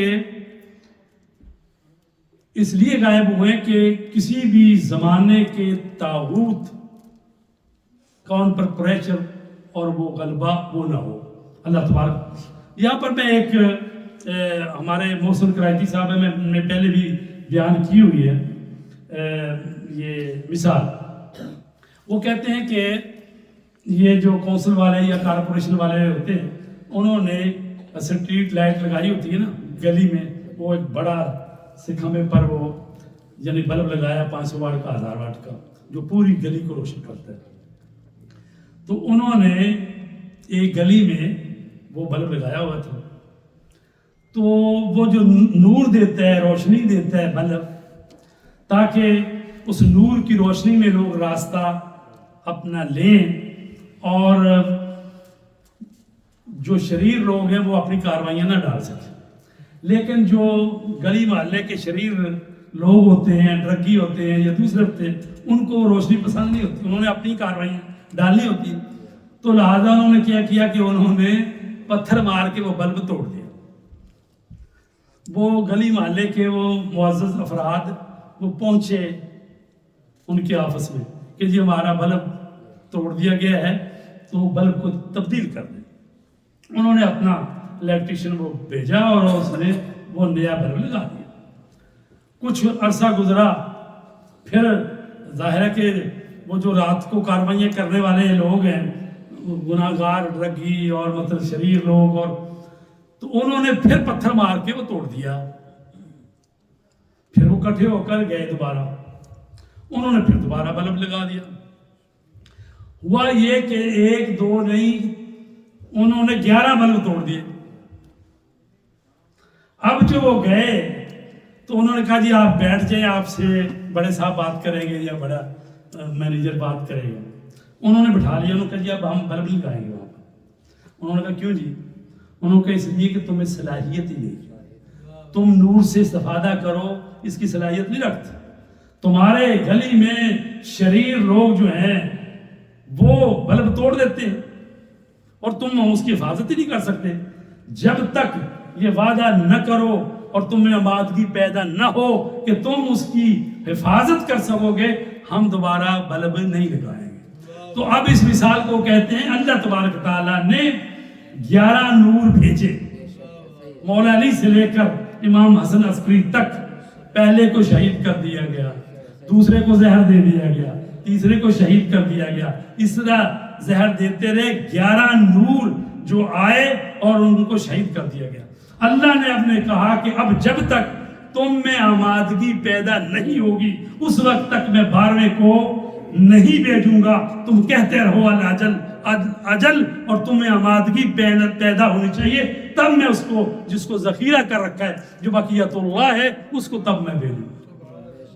اس لیے غائب ہوئے کہ کسی بھی زمانے کے طاغوت کا ان پر پریشر اور وہ غلبہ وہ نہ ہو. اللہ تبارک. یہاں پر میں ایک ہمارے محسن کرائیتی صاحب ہے، میں نے پہلے بھی بیان کی ہوئی ہے یہ مثال. وہ کہتے ہیں کہ یہ جو کونسل والے یا کارپوریشن والے ہوتے ہیں انہوں نے اسٹریٹ لائٹ لگائی ہوتی ہے نا گلی میں، وہ ایک بڑا سے کھمبے پر وہ یعنی بلب لگایا 500 واٹ کا 1000 واٹ کا جو پوری گلی کو روشن کرتا ہے. تو انہوں نے ایک گلی میں وہ بلب لگایا ہوا تھا، تو وہ جو نور دیتا ہے، روشنی دیتا ہے بلب، تاکہ اس نور کی روشنی میں لوگ راستہ اپنا لیں اور جو شریر لوگ ہیں وہ اپنی کاروائیاں نہ ڈال سکیں، لیکن جو گلی محلے کے شریر لوگ ہوتے ہیں، ڈرگی ہوتے ہیں یا دوسرے ہوتے ہیں، ان کو روشنی پسند نہیں ہوتی، انہوں نے اپنی کاروائیاں ڈالنی ہوتی، تو لہٰذا انہوں نے کیا کیا کہ انہوں نے پتھر مار کے وہ بلب توڑ دیا۔ وہ گلی محلے کے وہ معزز افراد وہ پہنچے ان کے آفس میں کہ جی ہمارا بلب توڑ دیا گیا ہے تو بلب کو تبدیل کر دیں۔ انہوں نے اپنا الیکٹریشین وہ بھیجا اور اس نے وہ نیا بلب لگا دیا۔ کچھ عرصہ گزرا، پھر ظاہر ہے کہ وہ جو رات کو کاروائیاں کرنے والے لوگ ہیں، گناہ گار ڈرگی اور مطلب شریر لوگ، اور تو انہوں نے پھر پتھر مار کے وہ توڑ دیا۔ پھر وہ کٹھے ہو کر گئے دوبارہ، انہوں نے پھر دوبارہ بلب لگا دیا۔ ہوا یہ کہ ایک دو نہیں، انہوں نے 11 بلب توڑ دیے۔ اب جو وہ گئے تو انہوں نے کہا جی آپ بیٹھ جائیں، آپ سے بڑے صاحب بات کریں گے یا بڑا مینیجر بات کرے گا۔ انہوں نے بٹھا لیا، انہوں نے کہا جی اب ہم بلب لگائیں گے وہاں پر۔ انہوں نے کہا کیوں جی؟ انہوں نے کہا اس لیے کہ تمہیں صلاحیت ہی نہیں، تم نور سے استفادہ کرو اس کی صلاحیت نہیں رکھتے۔ تمہارے گلی میں شریر لوگ جو ہیں وہ بلب توڑ دیتے ہیں اور تم اس کی حفاظت ہی نہیں کر سکتے۔ جب تک یہ وعدہ نہ کرو اور تمہیں آمادگی پیدا نہ ہو کہ تم اس کی حفاظت کر سکو گے، ہم دوبارہ بلب نہیں لگائیں گے۔ تو اب اس مثال کو کہتے ہیں اللہ تبارک تعالیٰ نے 11 نور بھیجے، مولا علی سے لے کر امام حسن عسکری تک۔ پہلے کو شہید کر دیا گیا، دوسرے کو زہر دے دیا گیا، تیسرے کو شہید کر دیا گیا، اس طرح زہر دیتے رہے۔ 11 نور جو آئے اور ان کو شہید کر دیا گیا۔ اللہ نے اب نے کہا کہ اب جب تک تم میں آمادگی پیدا نہیں ہوگی اس وقت تک میں 12ویں کو نہیں بھیجوں گا۔ تم کہتے رہو اجل، اور تمہیں آمادگی پیدا ہونی چاہیے، تب میں اس کو جس کو ذخیرہ کر رکھا ہے جو بقیت اللہ ہے اس کو تب میں بھیجوں۔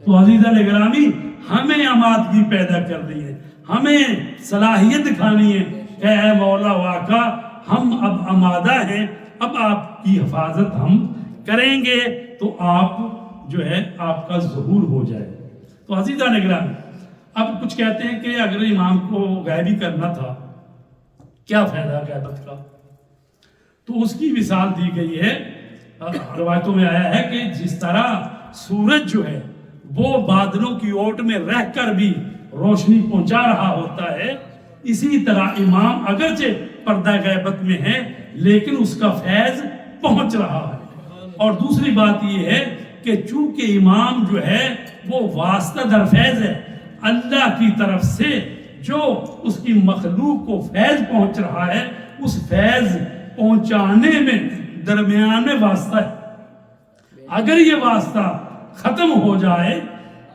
تو عزیزان گرامی، ہمیں آمادگی پیدا کرنی ہے، ہمیں صلاحیت دکھانی ہے کہ اے مولا واقع ہم اب آمادہ ہیں، اب آپ کی حفاظت ہم کریں گے تو آپ جو ہے آپ کا ظہور ہو جائے۔ تو عزیزان گرامی، اب کچھ کہتے ہیں کہ اگر امام کو غائبی کرنا تھا کیا فائدہ غیبت کا؟ تو اس کی مثال دی گئی ہے، روایتوں میں آیا ہے کہ جس طرح سورج جو ہے وہ بادلوں کی اوٹ میں رہ کر بھی روشنی پہنچا رہا ہوتا ہے، اسی طرح امام اگرچہ پردہ غیبت میں ہے لیکن اس کا فیض پہنچ رہا ہے۔ اور دوسری بات یہ ہے کہ چونکہ امام جو ہے وہ واسطہ در فیض ہے، اللہ کی طرف سے جو اس کی مخلوق کو فیض پہنچ رہا ہے، اس فیض پہنچانے میں درمیان میں واسطہ ہے۔ اگر یہ واسطہ ختم ہو جائے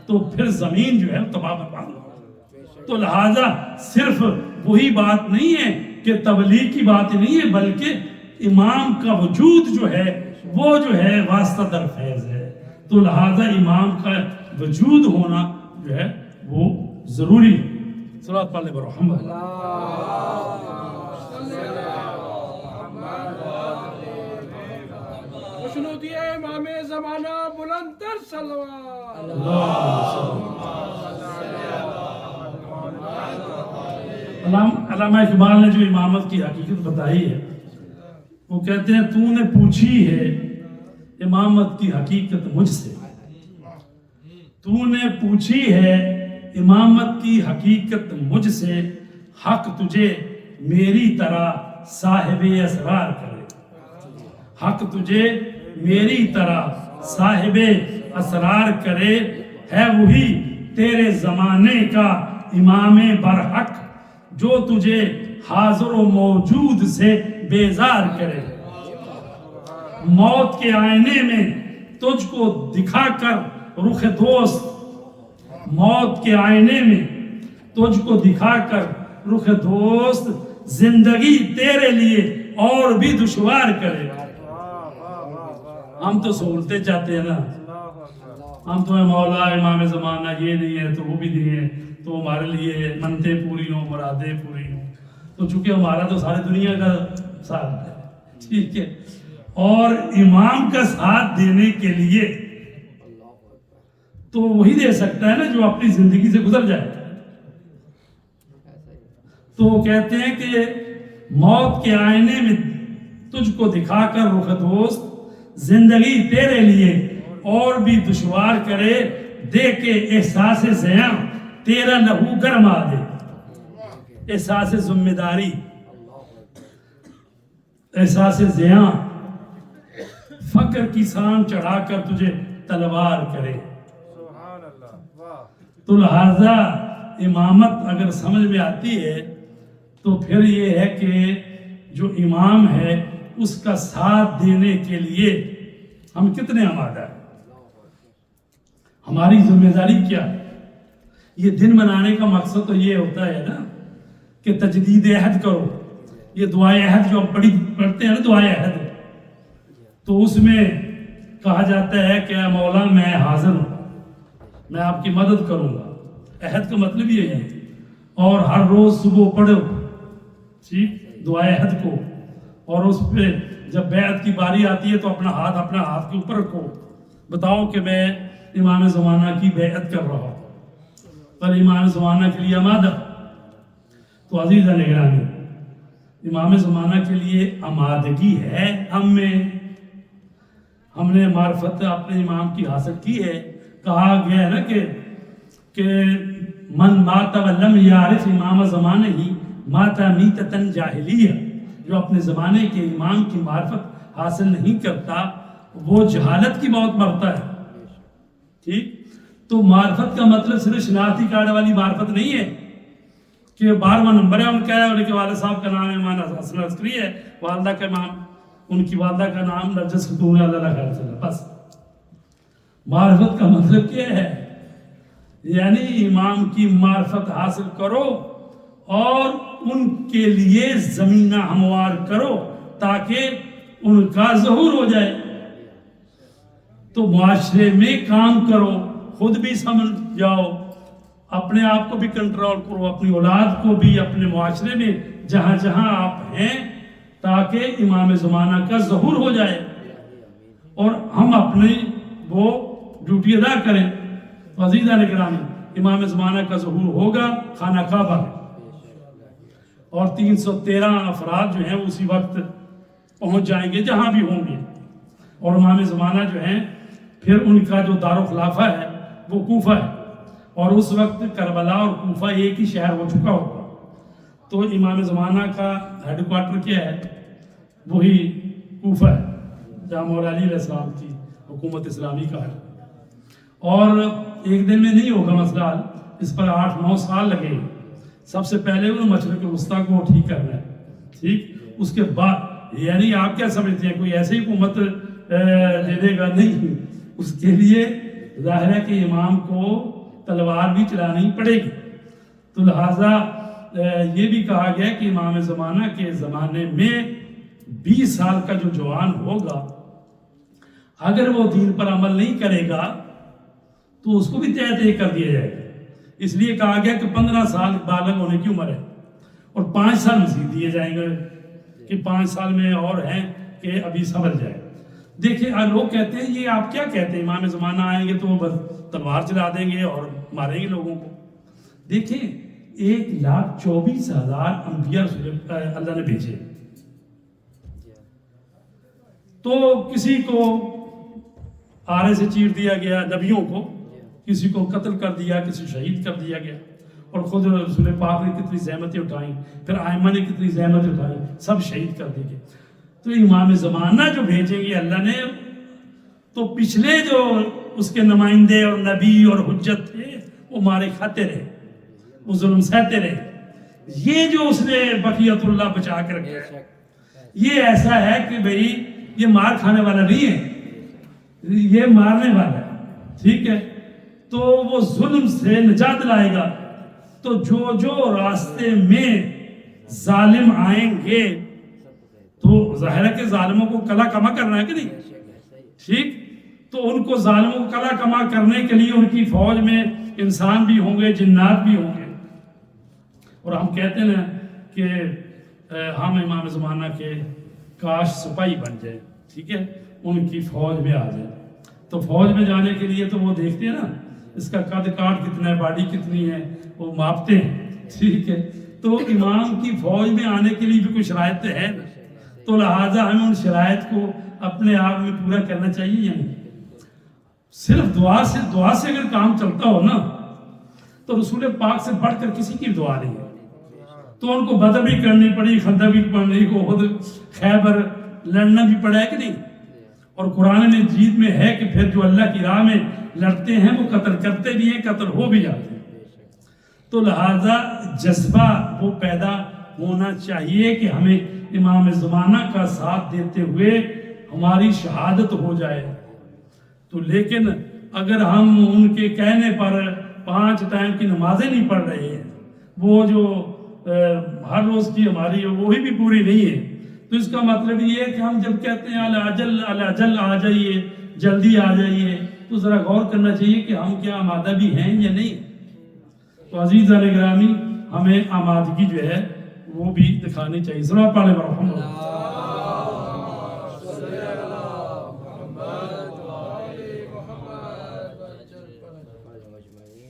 تو پھر زمین جو ہے تباہ برباد ہو۔ تو لہذا صرف وہی بات نہیں ہے کہ تبلیغ کی بات نہیں ہے، بلکہ امام کا وجود جو ہے وہ جو ہے واسطہ در فیض ہے۔ تو لہذا امام کا وجود ہونا جو ہے وہ ضروری ہے۔ صلوات پڑھ لیں برحمت خوشنودی امام زمانہ بلند تر صلوات۔ علامہ اقبال نے جو امامت کی حقیقت بتائی ہے، وہ کہتے ہیں تو نے پوچھی ہے امامت کی حقیقت مجھ سے، تو نے پوچھی ہے امامت کی حقیقت مجھ سے، حق تجھے میری طرح صاحب اسرار کرے، حق تجھے میری طرح صاحب اسرار کرے، ہے وہی تیرے زمانے کا امام برحق جو تجھے حاضر و موجود سے بیزار کرے، موت کے آئینے میں تجھ کو دکھا کر رخ دوست، موت کے آئینے میں تجھ کو دکھا کر رخ دوست، زندگی تیرے لیے اور بھی دشوار کرے۔ ہم تو سہولتیں چاہتے ہیں نا، ہم تو مولا امام زمانہ یہ نہیں ہے تو وہ بھی نہیں ہے، تو ہمارے لیے منتیں پوری ہوں، مرادیں پوری ہوں۔ تو چونکہ ہمارا تو ساری دنیا کا ساتھ دے، ٹھیک ہے، اور امام کا ساتھ دینے کے لیے تو وہی دے سکتا ہے نا جو اپنی زندگی سے گزر جائے. تو وہ کہتے ہیں کہ موت کے آئینے میں تجھ کو دکھا کر رخ دوست زندگی تیرے لیے اور بھی دشوار کرے، دے کے احساس زیاں تیرا لہو گرما دے. احساس ذمہ داری، احساس زیاں، فقر کی سان چڑھا کر تجھے تلوار کرے. تو لہذا امامت اگر سمجھ میں آتی ہے تو پھر یہ ہے کہ جو امام ہے اس کا ساتھ دینے کے لیے ہم کتنے آمادہ ہیں. ہماری ذمہ داری کیا ہے؟ یہ دن منانے کا مقصد تو یہ ہوتا ہے نا کہ تجدید عہد کرو. یہ دعائے عہد جو ہم پڑھتے ہیں نا، دعائے عہد، تو اس میں کہا جاتا ہے کہ اے مولا میں حاضر ہوں، میں آپ کی مدد کروں گا. عہد کا مطلب یہ ہے. اور ہر روز صبح پڑھو ٹھیک دعائے عہد کو، اور اس پہ جب بیعت کی باری آتی ہے تو اپنا ہاتھ کے اوپر رکھو، بتاؤ کہ میں امام زمانہ کی بیعت کر رہا ہوں اور امام زمانہ کے لیے آمادہ. تو عزیز نگرانی، امام زمانہ کے لیے آمادگی ہے ہم میں. ہم نے معرفت اپنے امام کی حاصل کی ہے. کہا گیا ہے نا کہ من مات ولم یعرف امام زمانہ ہی مات میتتن جاہلیہ. جو اپنے زمانے کے امام کی معرفت حاصل نہیں کرتا وہ جہالت کی موت مرتا ہے. ٹھیک، تو معرفت کا مطلب صرف شناختی کارڈ والی معرفت نہیں ہے کہ 12واں نمبر ہے ان کا ہے، ان کے والد صاحب کا نام ایمان حسن عسکری ہے، والدہ کا نام، ان کی والدہ کا نام نرجس خاتون ہے، اللہ خیر سے. بس معرفت کا مطلب کیا ہے؟ یعنی امام کی معرفت حاصل کرو اور ان کے لیے زمینہ ہموار کرو تاکہ ان کا ظہور ہو جائے. تو معاشرے میں کام کرو، خود بھی سمجھ جاؤ، اپنے آپ کو بھی کنٹرول کرو، اپنی اولاد کو بھی، اپنے معاشرے میں جہاں جہاں آپ ہیں، تاکہ امام زمانہ کا ظہور ہو جائے اور ہم اپنی وہ ڈیوٹی ادا کریں. عزیزان گرامی، امام زمانہ کا ظہور ہوگا خانہ کعبہ میں، اور 313 افراد جو ہیں اسی وقت پہنچ جائیں گے جہاں بھی ہوں گے. اور امام زمانہ جو ہیں پھر ان کا جو دارالخلافہ ہے وہ کوفہ ہے، اور اس وقت کربلا اور کوفہ ایک ہی شہر ہو چکا ہوگا. تو امام زمانہ کا ہیڈ کوارٹر کیا ہے؟ وہی کوفہ ہے جہاں مولا علی علیہ السلام کی حکومت اسلامی کا ہے. اور ایک دن میں نہیں ہوگا مسئلہ، اس پر 8-9 سال لگیں گے. سب سے پہلے وہ مشرق وسطیٰ کو ٹھیک کرنا ہے، ٹھیک، اس کے بعد یعنی آپ کیا سمجھتے ہیں کوئی ایسی حکومت دے دے گا؟ نہیں، اس کے لیے ظاہر ہے کہ امام کو تلوار بھی چلانی پڑے گی. تو لہٰذا یہ بھی کہا گیا کہ امام زمانہ کے زمانے میں 20 سال کا جو جوان ہوگا اگر وہ دین پر عمل نہیں کرے گا تو اس کو بھی طے کر دیا جائے گا. اس لیے کہا گیا کہ 15 سال بالغ ہونے کی عمر ہے اور 5 سال مزید دیے جائیں گے کہ 5 سال میں اور ہیں کہ ابھی سمجھ جائے. دیکھیں لوگ کہتے ہیں یہ آپ کیا کہتے ہیں امام زمانہ آئیں گے تو وہ بس تلوار چلا دیں گے اور ماریں گے لوگوں کو. دیکھیں 1,24,000 انبیاء اللہ نے بھیجے، تو کسی کو آرے سے چیر دیا گیا، نبیوں کو کسی کو قتل کر دیا، کسی شہید کر دیا گیا، اور خود رسول پاک نے کتنی زحمتیں اٹھائیں، پھر آئمہ نے کتنی زحمتیں اٹھائیں، سب شہید کر دیے گئے. تو امام زمانہ جو بھیجیں گے اللہ نے، تو پچھلے جو اس کے نمائندے اور نبی اور حجت تھے وہ مارے کھاتے رہے، وہ ظلم سہتے رہے. یہ جو اس نے بقیت اللہ بچا کے رکھا ہے یہ ایسا ہے کہ بھئی یہ مار کھانے والا نہیں ہے، یہ مارنے والا ہے. ٹھیک ہے، تو وہ ظلم سے نجات لائے گا. تو جو راستے میں ظالم آئیں گے تو ظاہر ہے کہ ظالموں کو کلا کما کرنا ہے کہ نہیں؟ ٹھیک، تو ان کو ظالموں کو کلا کما کرنے کے لیے ان کی فوج میں انسان بھی ہوں گے، جنات بھی ہوں گے. اور ہم کہتے ہیں کہ ہم امام زمانہ کے کاش سپاہی بن جائے، ٹھیک ہے، ان کی فوج میں آ جائے. تو فوج میں جانے کے لیے تو وہ دیکھتے ہیں نا اس کا قد کاٹ کتنا ہے، باڈی کتنی ہے، وہ ماپتے ہیں، ٹھیک ہے. تو امام کی فوج میں آنے کے لیے بھی کوئی شرائط تو ہے نا، تو لہٰذا ہمیں ان شرائط کو اپنے آپ میں پورا کرنا چاہیے. یا نہیں؟ صرف دعا سے اگر کام چلتا ہو نا تو رسول پاک سے بڑھ کر کسی کی دعا نہیں ہے. تو ان کو بدر بھی کرنی پڑی، خندق بھی پڑھنی، خیبر لڑنا بھی پڑا ہے کہ نہیں. اور قرآن مجید میں ہے کہ پھر جو اللہ کی راہ میں لڑتے ہیں وہ قتل کرتے بھی ہیں، قتل ہو بھی جاتے ہیں. تو لہذا جذبہ وہ پیدا ہونا چاہیے کہ ہمیں امام زمانہ کا ساتھ دیتے ہوئے ہماری شہادت ہو جائے. تو لیکن اگر ہم ان کے کہنے پر 5 ٹائم کی نمازیں نہیں پڑھ رہے ہیں، وہ جو ہر روز کی ہماری وہی بھی پوری نہیں ہے، تو اس کا مطلب یہ ہے کہ ہم جب کہتے ہیں الاجل آ جائیے، جلدی آ جائیے، تو ذرا غور کرنا چاہیے کہ ہم کیا آمادہ بھی ہیں یا نہیں. تو عزیزان گرامی، ہمیں آمادگی جو ہے وہ بھی دکھانی چاہیے. صلوات پڑھیں مرحبا.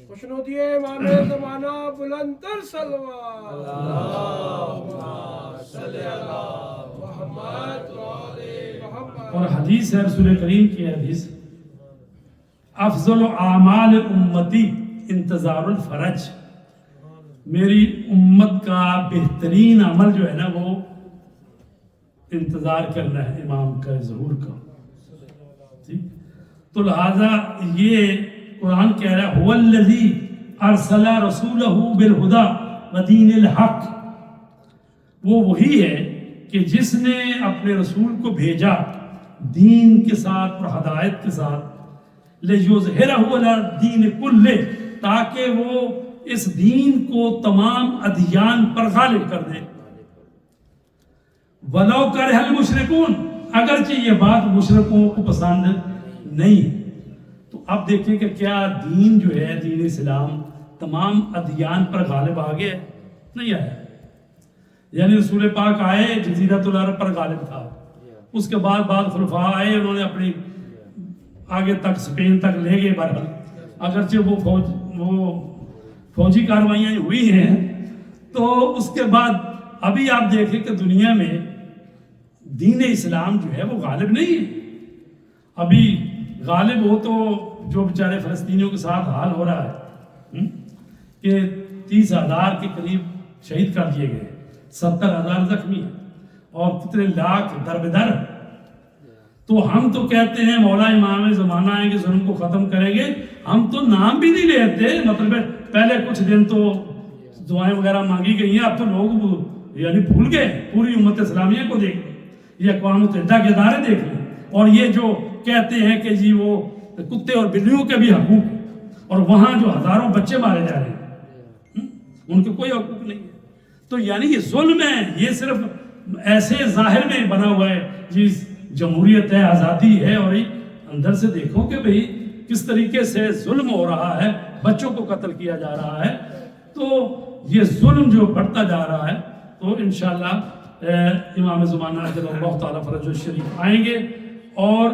خوشنودی امام زمانہ بلند تر صلوات. اور حدیث ہے رسول کریم کی حدیث، افضل اعمال امتی انتظار الفرج. میری امت کا بہترین عمل جو ہے نا وہ انتظار کرنا ہے امام کا ظہور کا. ٹھیک، تو لہذا یہ قرآن کہہ رہا ہے هو الذی ارسل رسولہ بالہدی ودین الحق. وہ وہی ہے کہ جس نے اپنے رسول کو بھیجا دین کے ساتھ اور ہدایت کے ساتھ، لیظہرہ علی الدین کلہ، تاکہ وہ اس دین کو تمام ادیان پر غالب کر دے. وَلَوْ كَرِهَ الْمُشْرِكُونَ، اگرچہ یہ بات مشرکوں کو پسند نہیں. تو اب دیکھیں کہ کیا دین جو ہے دین اسلام تمام ادیان پر غالب آ گیا؟ نہیں آیا. یعنی رسول پاک آئے جزیرۃ العرب پر غالب تھا، اس کے بعد خلفاء آئے، انہوں نے اپنی آگے تک اسپین تک لے گئے. بہرحال اگرچہ وہ فوجی کاروائیاں ہوئی ہیں، تو اس کے بعد ابھی آپ دیکھیں کہ دنیا میں دین اسلام جو ہے وہ غالب نہیں ہے. ابھی غالب ہو تو جو بیچارے فلسطینیوں کے ساتھ حال ہو رہا ہے کہ 30,000 کے قریب شہید کر دیے گئے، 70,000 زخمی ہیں اور کتنے لاکھ دربدر. تو ہم تو کہتے ہیں مولا امام زمانہ آئیں گے، ظلم کو ختم کریں گے. ہم تو نام بھی نہیں لیتے، مطلب پہلے کچھ دن تو دعائیں وغیرہ مانگی گئی ہیں، اب تو لوگ یعنی بھول گئے. پوری امت اسلامیہ کو دیکھ لیں، یہ اقوام متحدہ کے ادارے دیکھ لیں، اور یہ جو کہتے ہیں کہ جی وہ کتے اور بلیوں کے بھی حقوق ہیں، اور وہاں جو ہزاروں بچے مارے جا رہے ہیں ان کے کوئی حقوق نہیں ہے. تو یعنی یہ ظلم ہے، یہ صرف ایسے ظاہر میں بنا ہوا ہے جی جمہوریت ہے، آزادی ہے، اور اندر سے دیکھو کہ بھئی کس طریقے سے ظلم ہو رہا ہے، بچوں کو قتل کیا جا رہا ہے. تو یہ ظلم جو بڑھتا جا رہا ہے، تو انشاءاللہ امام زمانہ اجل اللہ تعالیٰ فرج الشریف آئیں گے اور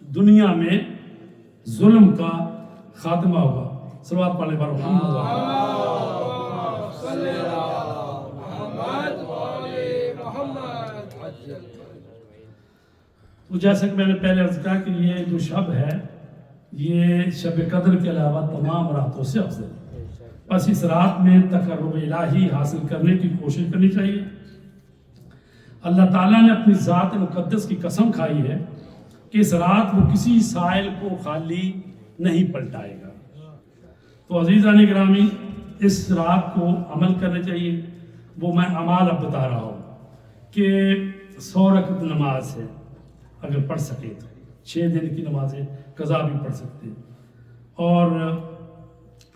دنیا میں ظلم کا خاتمہ ہوگا. صلوات پڑھنے پر تو جیسا کہ میں نے پہلے عرض کہا کہ یہ جو شب ہے یہ شب قدر کے علاوہ تمام راتوں سے افضل ہے. بس اس رات میں تقرب الہی حاصل کرنے کی کوشش کرنی چاہیے. اللہ تعالیٰ نے اپنی ذات مقدس کی قسم کھائی ہے کہ اس رات وہ کسی سائل کو خالی نہیں پلٹائے گا. تو عزیزان گرامی، اس رات کو عمل کرنا چاہیے. وہ میں اعمال اب بتا رہا ہوں کہ 100 رکعت نماز ہے، اگر پڑھ سکے تو 6 دن کی نمازیں قضا بھی پڑھ سکتے ہیں. اور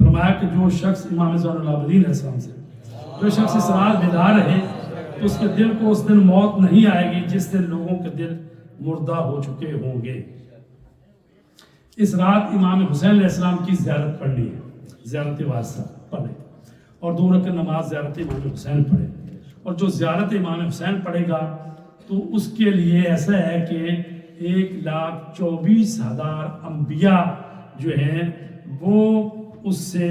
فرمایا کہ جو شخص امام زین العابدین علیہ السلام سے جو شخص اس رات بیدار رہے تو اس کے دل کو اس دن موت نہیں آئے گی جس دن لوگوں کے دل مردہ ہو چکے ہوں گے. اس رات امام حسین علیہ السلام کی زیارت پڑھنی ہے، زیارت وارثہ پڑھیں، اور 2 رکعت نماز زیارت امام حسین پڑھیں. اور جو زیارت امام حسین پڑھے گا تو اس کے لیے ایسا ہے کہ 1,24,000 انبیاء جو ہیں وہ اس سے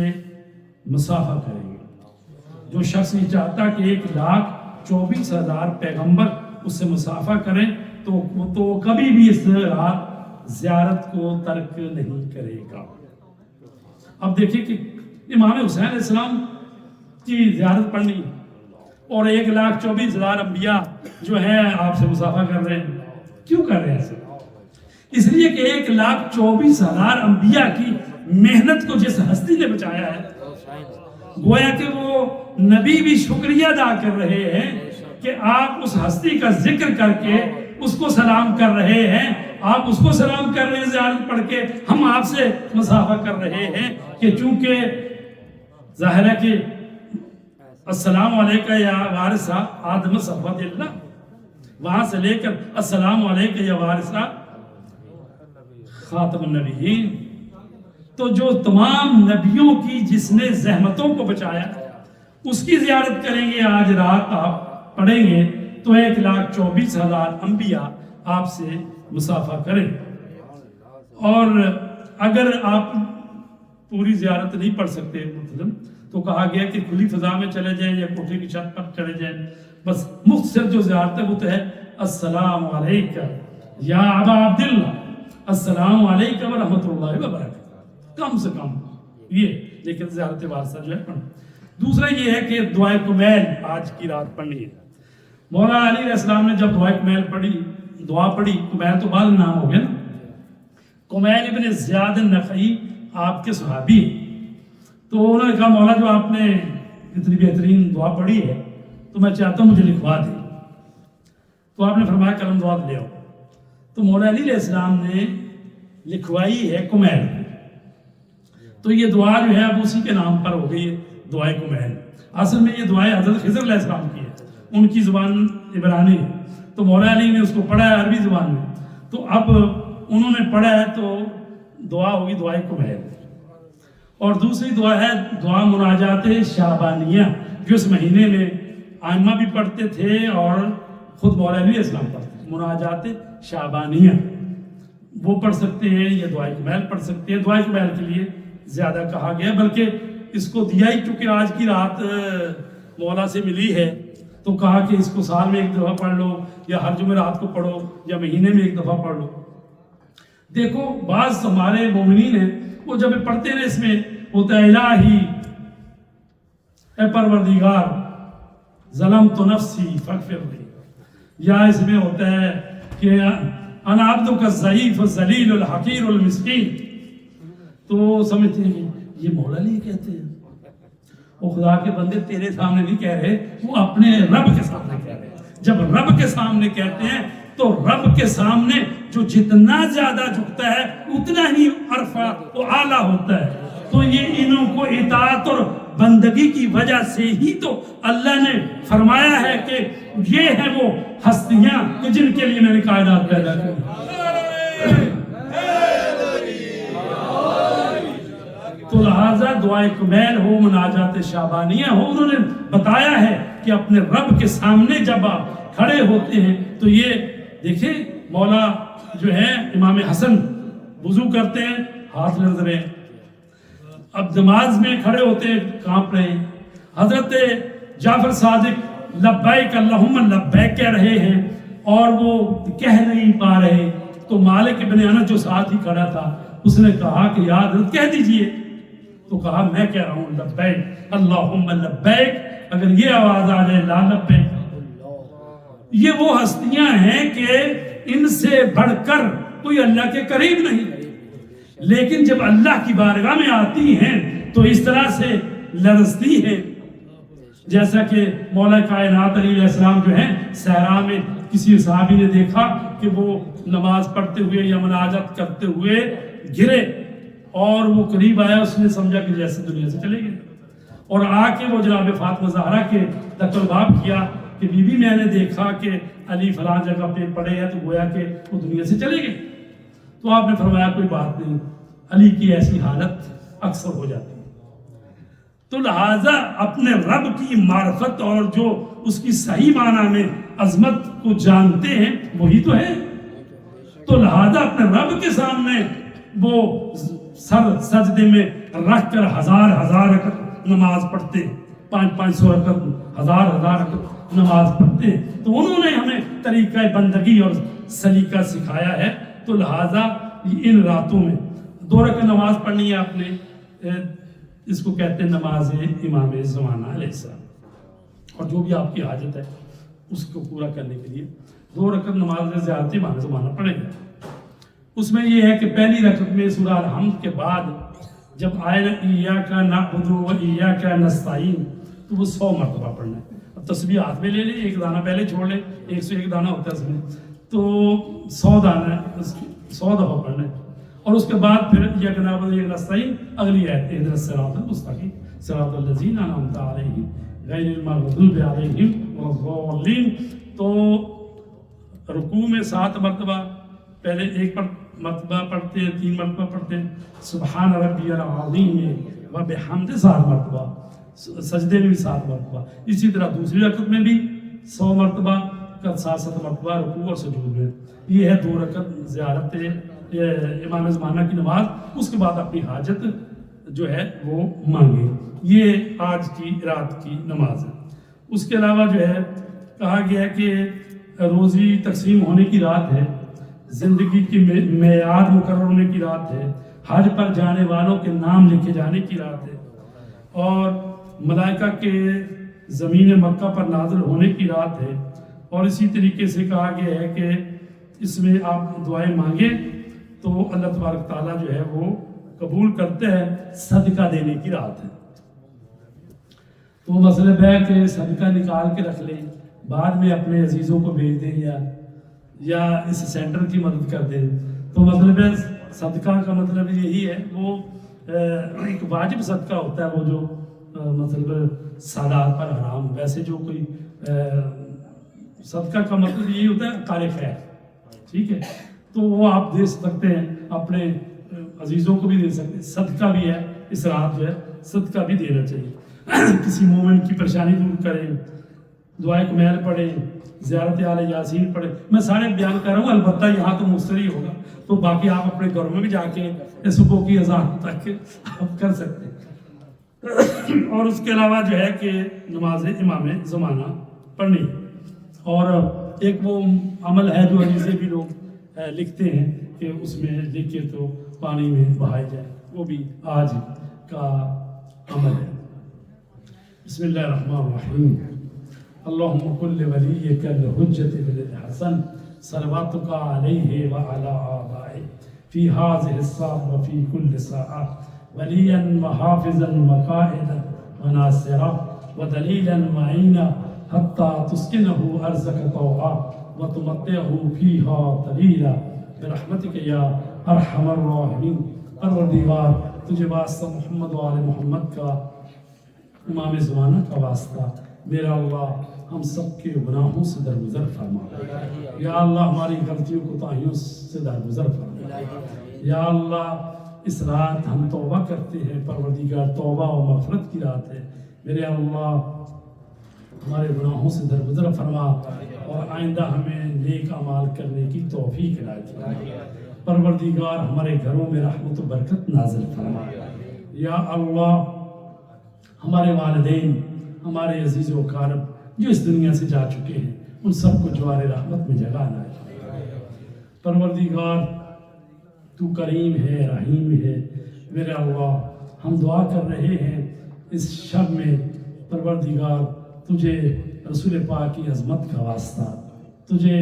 مسافہ کریں گے. جو شخص یہ چاہتا کہ 1,24,000 پیغمبر اس سے مسافہ کریں تو کبھی بھی اس رات زیارت کو ترک نہیں کرے گا. اب دیکھیں کہ امام حسین علیہ السلام کی زیارت پڑھنی اور 1,24,000 انبیاء جو ہیں آپ سے مسافہ کر رہے ہیں. کیوں کر رہے ہیں ایسے؟ اس لیے کہ 1,24,000 انبیاء کی محنت کو جس ہستی نے بچایا ہے گویا کہ وہ نبی بھی شکریہ ادا کر رہے ہیں کہ آپ اس ہستی کا ذکر کر کے اس کو سلام کر رہے ہیں. آپ اس کو سلام کر رہے ہیں زیارت پڑھ کے, ہم آپ سے مسافہ کر رہے ہیں کہ چونکہ ظاہر ہے کہ السلام علیکہ یا وارثہ آدم صفوت اللہ, وہاں سے لے کر السلام علیکہ یا وارثہ خاتم النبیین. تو جو تمام نبیوں کی جس نے زحمتوں کو بچایا اس کی زیارت کریں گے, آج رات آپ پڑھیں گے تو 1,24,000 انبیاء آپ سے مسافہ کریں. اور اگر آپ پوری زیارت نہیں پڑھ سکتے تو کہا گیا کہ کھلی فضا میں چلے جائیں یا کوٹھے کی چھت پر چلے جائیں. بس مختصر جو زیارت ہے وہ تو ہے السلام علیکم یا ابا عبداللہ, السلام علیکم ورحمۃ اللہ وبرکاتہ, کم سے کم یہ. لیکن زیارت وارثہ جو ہے پڑھنا. دوسرا یہ ہے کہ دعائے کمیل آج کی رات پڑھنی ہے. مولا علی علیہ السلام نے جب دعائے کمیل پڑھی, دعا پڑھی, کمیل تو بعد نام ہو گیا نا, کمیل ابن زیاد النخعی آپ کے صحابی, تو انہوں نے کہا مولا جو آپ نے اتنی بہترین دعا پڑھی ہے تو میں چاہتا ہوں مجھے لکھوا دیں. تو آپ نے فرمایا قلم دعا لے آؤ. تو مولا علی علیہ السلام نے لکھوائی ہے کمیل. تو یہ دعا جو ہے اب اسی کے نام پر ہو گئی ہے دعائے کمیل. اصل میں یہ دعائے حضرت خضر علیہ السلام کی ہے, ان کی زبان عبرانی ہے. تو مولا علی نے اس کو پڑھا ہے عربی زبان میں, تو اب انہوں نے پڑھا ہے تو دعا ہوگی دعائے کمیل. اور دوسری دعا ہے دعا مناجات شعبانیہ, جو اس مہینے میں ائمہ بھی پڑھتے تھے اور خود مولا علی علیہ السلام پڑھتے تھے. مناجات شعبانیہ وہ پڑھ سکتے ہیں, یہ دعائے کمیل پڑھ سکتے ہیں. دعائے کمیل کے لیے زیادہ کہا گیا, بلکہ اس کو دیا ہی چونکہ آج کی رات مولا سے ملی ہے تو کہا کہ اس کو سال میں ایک دفعہ پڑھ لو یا ہر جمعرات کو پڑھو یا مہینے میں ایک دفعہ پڑھ لو. دیکھو بعض ہمارے مومنین ہیں وہ جب پڑھتے ہیں اس میں ہوتا ہے الہی اے پروردگار ظلمت نفسی فاغفر لی, یا اس میں ہوتا ہے کہ انا عبدک الضعیف الذلیل الحقیر المسکین. تو سمجھتے ہیں کہ یہ مولا علی کہتے ہیں, وہ خدا کے بندے تیرے سامنے نہیں کہہ رہے, وہ اپنے رب کے سامنے کہہ رہے ہیں. جب رب کے سامنے کہتے ہیں تو رب کے سامنے جو جتنا زیادہ جھکتا ہے اتنا ہی عرفہ و اعلیٰ ہوتا ہے. تو یہ انہوں کو اطاعت اور بندگی کی وجہ سے ہی تو اللہ نے فرمایا ہے کہ یہ ہیں وہ ہستیاں کہ جن کے لیے میں نے کائنات پیدا کی. تو لہٰذا دعائے کمیل ہو, مناجات شعبانیہ ہو, انہوں نے بتایا ہے کہ اپنے رب کے سامنے جب آپ کھڑے ہوتے ہیں تو یہ دیکھیں مولا جو ہے امام حسن وضو کرتے ہیں ہاتھ لرز رہے ہیں, اب نماز میں کھڑے ہوتے ہیں کانپ رہے ہیں. حضرت جعفر صادق لبیک اللہم لبیک کہہ رہے ہیں اور وہ کہہ نہیں پا رہے. تو مالک ابن انس جو ساتھ ہی کھڑا تھا اس نے کہا کہ یا حضرت کہہ دیجئے. تو کہا میں کہہ رہا ہوں لبیک اللہم لبیک, اگر یہ آواز آ جائے لا لبیک. یہ وہ ہستیاں ہیں کہ ان سے بڑھ کر کوئی اللہ کے قریب نہیں, لیکن جب اللہ کی بارگاہ میں آتی ہیں تو اس طرح سے لرزتی ہیں جیسا کہ مولا کائنات علیہ السلام جو ہیں صحرا میں کسی صحابی نے دیکھا کہ وہ نماز پڑھتے ہوئے یا مناجات کرتے ہوئے گرے اور وہ قریب آیا, اس نے سمجھا کہ جیسے دنیا سے چلے گئے اور آ کے وہ جناب فاطمہ زہرا کے دکل باب کیا کہ بی بی میں نے دیکھا کہ علی فلاں جگہ پہ پڑے ہیں تو گویا کہ وہ دنیا سے چلے گئے. تو آپ نے فرمایا کوئی بات نہیں, علی کی ایسی حالت اکثر ہو جاتی ہے. تو لہٰذا اپنے رب کی معرفت اور جو اس کی صحیح معنی میں عظمت کو جانتے ہیں وہی تو ہے. تو لہذا اپنے رب کے سامنے وہ سر سجدے میں رکھ کر ہزار رکعت نماز پڑھتے, 500 رکعت, ہزار رکعت نماز پڑھتے. تو انہوں نے ہمیں طریقہ بندگی اور سلیقہ سکھایا ہے. تو لہٰذا ان راتوں میں 2 رکعت نماز پڑھنی ہے آپ نے, اس کو کہتے ہیں نماز امام زمانہ علیہ السلام. اور جو بھی آپ کی حاجت ہے اس کو پورا کرنے کے لیے 2 رکعت نماز زیارت امام زمانہ پڑھے گا. اس میں یہ ہے کہ پہلی رکعت میں سورہ الحمد کے بعد جب آئے نا ایاک نعبد و ایاک نستعین, تو وہ 100 مرتبہ پڑھنا ہے. اب تسبیح ہاتھ میں لے لیں, 1 دانہ پہلے چھوڑ لیں, 101 دانہ ہوتا ہے اس میں, تو 100 دانہ 100 دفعہ پڑھنا ہے. اور اس کے بعد پھر ایاک نعبد و ایاک نستعین اگلی آیت اہدنا الصراط المستقیم صراط الذین انعمت علیہم غیر المغضوب علیہم ولا الضالین. تو رکوع میں 7 مرتبہ, پہلے 1 مرتبہ پڑھتے ہیں, 3 مرتبہ پڑھتے ہیں سبحان ربی العظیم و بحمد 7 مرتبہ, سجدے میں بھی 7 مرتبہ. اسی طرح دوسری رکعت میں بھی 100 مرتبہ کا 7 مرتبہ رکوع اور سجود میں. یہ ہے 2 رکعت زیارت امام زمانہ کی نماز. اس کے بعد اپنی حاجت جو ہے وہ مانگے. یہ آج کی رات کی نماز ہے. اس کے علاوہ جو ہے کہا گیا ہے کہ روزی تقسیم ہونے کی رات ہے, زندگی کی معیار مقرر ہونے کی رات ہے, حج پر جانے والوں کے نام لکھے جانے کی رات ہے, اور ملائکہ کے زمین مکہ پر نازل ہونے کی رات ہے. اور اسی طریقے سے کہا گیا ہے کہ اس میں آپ دعائیں مانگیں تو اللہ تبارک تعالیٰ جو ہے وہ قبول کرتے ہیں. صدقہ دینے کی رات ہے. تو مطلب ہے کہ صدقہ نکال کے رکھ لیں, بعد میں اپنے عزیزوں کو بھیج دیں یا اس سینٹر کی مدد کر دیں. تو مطلب ہے صدقہ کا مطلب یہی ہے, وہ ایک واجب صدقہ ہوتا ہے, وہ جو مطلب سادات پر حرام. ویسے جو کوئی صدقہ کا مطلب یہی ہوتا ہے کار خیر, ٹھیک ہے, تو وہ آپ دے سکتے ہیں, اپنے عزیزوں کو بھی دے سکتے ہیں. صدقہ بھی ہے, اس رات جو ہے صدقہ بھی دینا چاہیے. کسی مومن کی پریشانی دور کریں, دعائے کمیل پڑھیں, زیارت آل یاسین پڑھیں. میں سارے بیان کر رہا ہوں, البتہ یہاں تو مستری ہوگا, تو باقی آپ اپنے گھروں میں بھی جا کے صبح کی اذان تک آپ کر سکتے ہیں. اور اس کے علاوہ جو ہے کہ نماز امام زمانہ پڑھنی. اور ایک وہ عمل ہے جو عزیزیں بھی لوگ لکھتے ہیں کہ اس میں لکھ کے تو پانی میں بہائے جائے, وہ بھی آج کا عمل ہے. بسم اللہ الرحمن الرحیم. اللہم کل ولیک الحجت بن الحسن صلواتک علیہ وعلی آبائہ فی هذه الساعة وفی کل ساعة ولیا وحافظا وقائدا وناصرا ودلیلا معینا حتی تسکنہ ارضک طوعا وتمتعہ فیہا طویلا برحمتک یا ارحم الراحمین. پروردگار تجھے واسطہ محمد و آل محمد کا, امام زمانہ کا واسطہ, میرا اللہ ہم سب کے گناہوں سے درگزر فرما. یا اللہ ہماری غلطیوں کوتاہیوں سے درگزر فرما. یا اللہ اس رات ہم توبہ کرتے ہیں, پروردگار توبہ و مغفرت کی رات ہے. میرے اللہ ہمارے گناہوں سے درگزر فرما اور آئندہ ہمیں نیک اعمال کرنے کی توفیق عنایت فرما. پروردگار ہمارے گھروں میں رحمت و برکت نازل فرما. یا اللہ ہمارے والدین, ہمارے عزیز و اقارب جو اس دنیا سے جا چکے ہیں, ان سب کو جوار رحمت میں جگہ عنایت. پروردگار تو کریم ہے, رحیم ہے. میرے اللہ ہم دعا کر رہے ہیں اس شب میں, پروردگار تجھے رسول پاک کی عظمت کا واسطہ, تجھے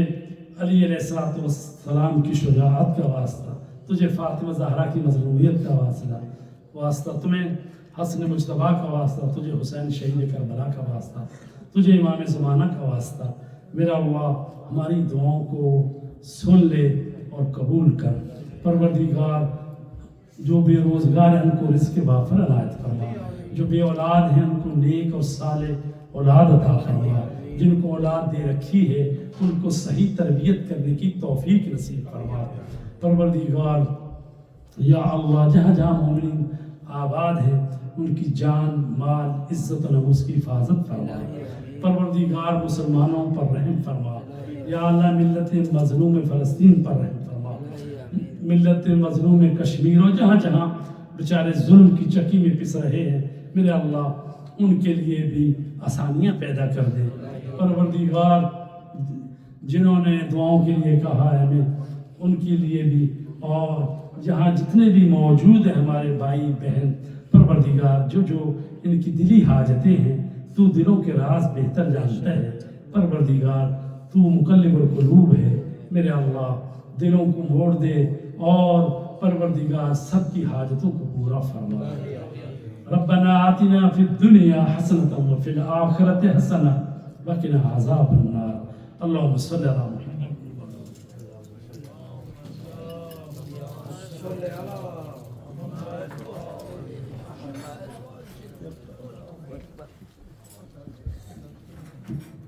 علی علیہ السلام کی شجاعت کا واسطہ, تجھے فاطمہ زہرا کی مظلومیت کا واسطہ, تمہیں حسن مجتبیٰ کا واسطہ, تجھے حسین شہید کربلا کا واسطہ, تجھے امام زمانہ کا واسطہ. میرا اللہ ہماری دعاؤں کو سن لے اور قبول کر. پروردگار جو بے روزگار ہیں ان کو رزق وافر عنایت فرما, جو بے اولاد ہیں ان کو نیک اور صالح اولاد عطا فرما, جن کو اولاد دے رکھی ہے ان کو صحیح تربیت کرنے کی توفیق نصیب فرما. پروردگار یا اللہ جہاں جہاں مومنین آباد ہیں ان کی جان مال عزت و نفس کی حفاظت فرما پروردگار مسلمانوں پر رحم فرما یا اللہ ملت مظلوم فلسطین پر رحم فرما ملت مظلوم کشمیر اور جہاں جہاں بیچارے ظلم کی چکی میں پس رہے ہیں میرے اللہ ان کے لیے بھی آسانیاں پیدا کر دے پروردگار جنہوں نے دعاؤں کے لیے کہا ہے ہمیں ان کے لیے بھی اور جہاں جتنے بھی موجود ہیں ہمارے بھائی بہن پروردگار جو ان کی دلی حاجتیں ہیں تو دلوں کے راز بہتر جانتا ہے پروردگار تو مقلب القلوب ہے میرے اللہ دلوں کو موڑ دے اور پروردگار سب کی حاجتوں کو پورا فرما ربنا آتنا فی الدنیا حسنۃ وفی الآخرۃ حسنہ وقنا عذاب النار اللهم صل على محمد صلی اللہ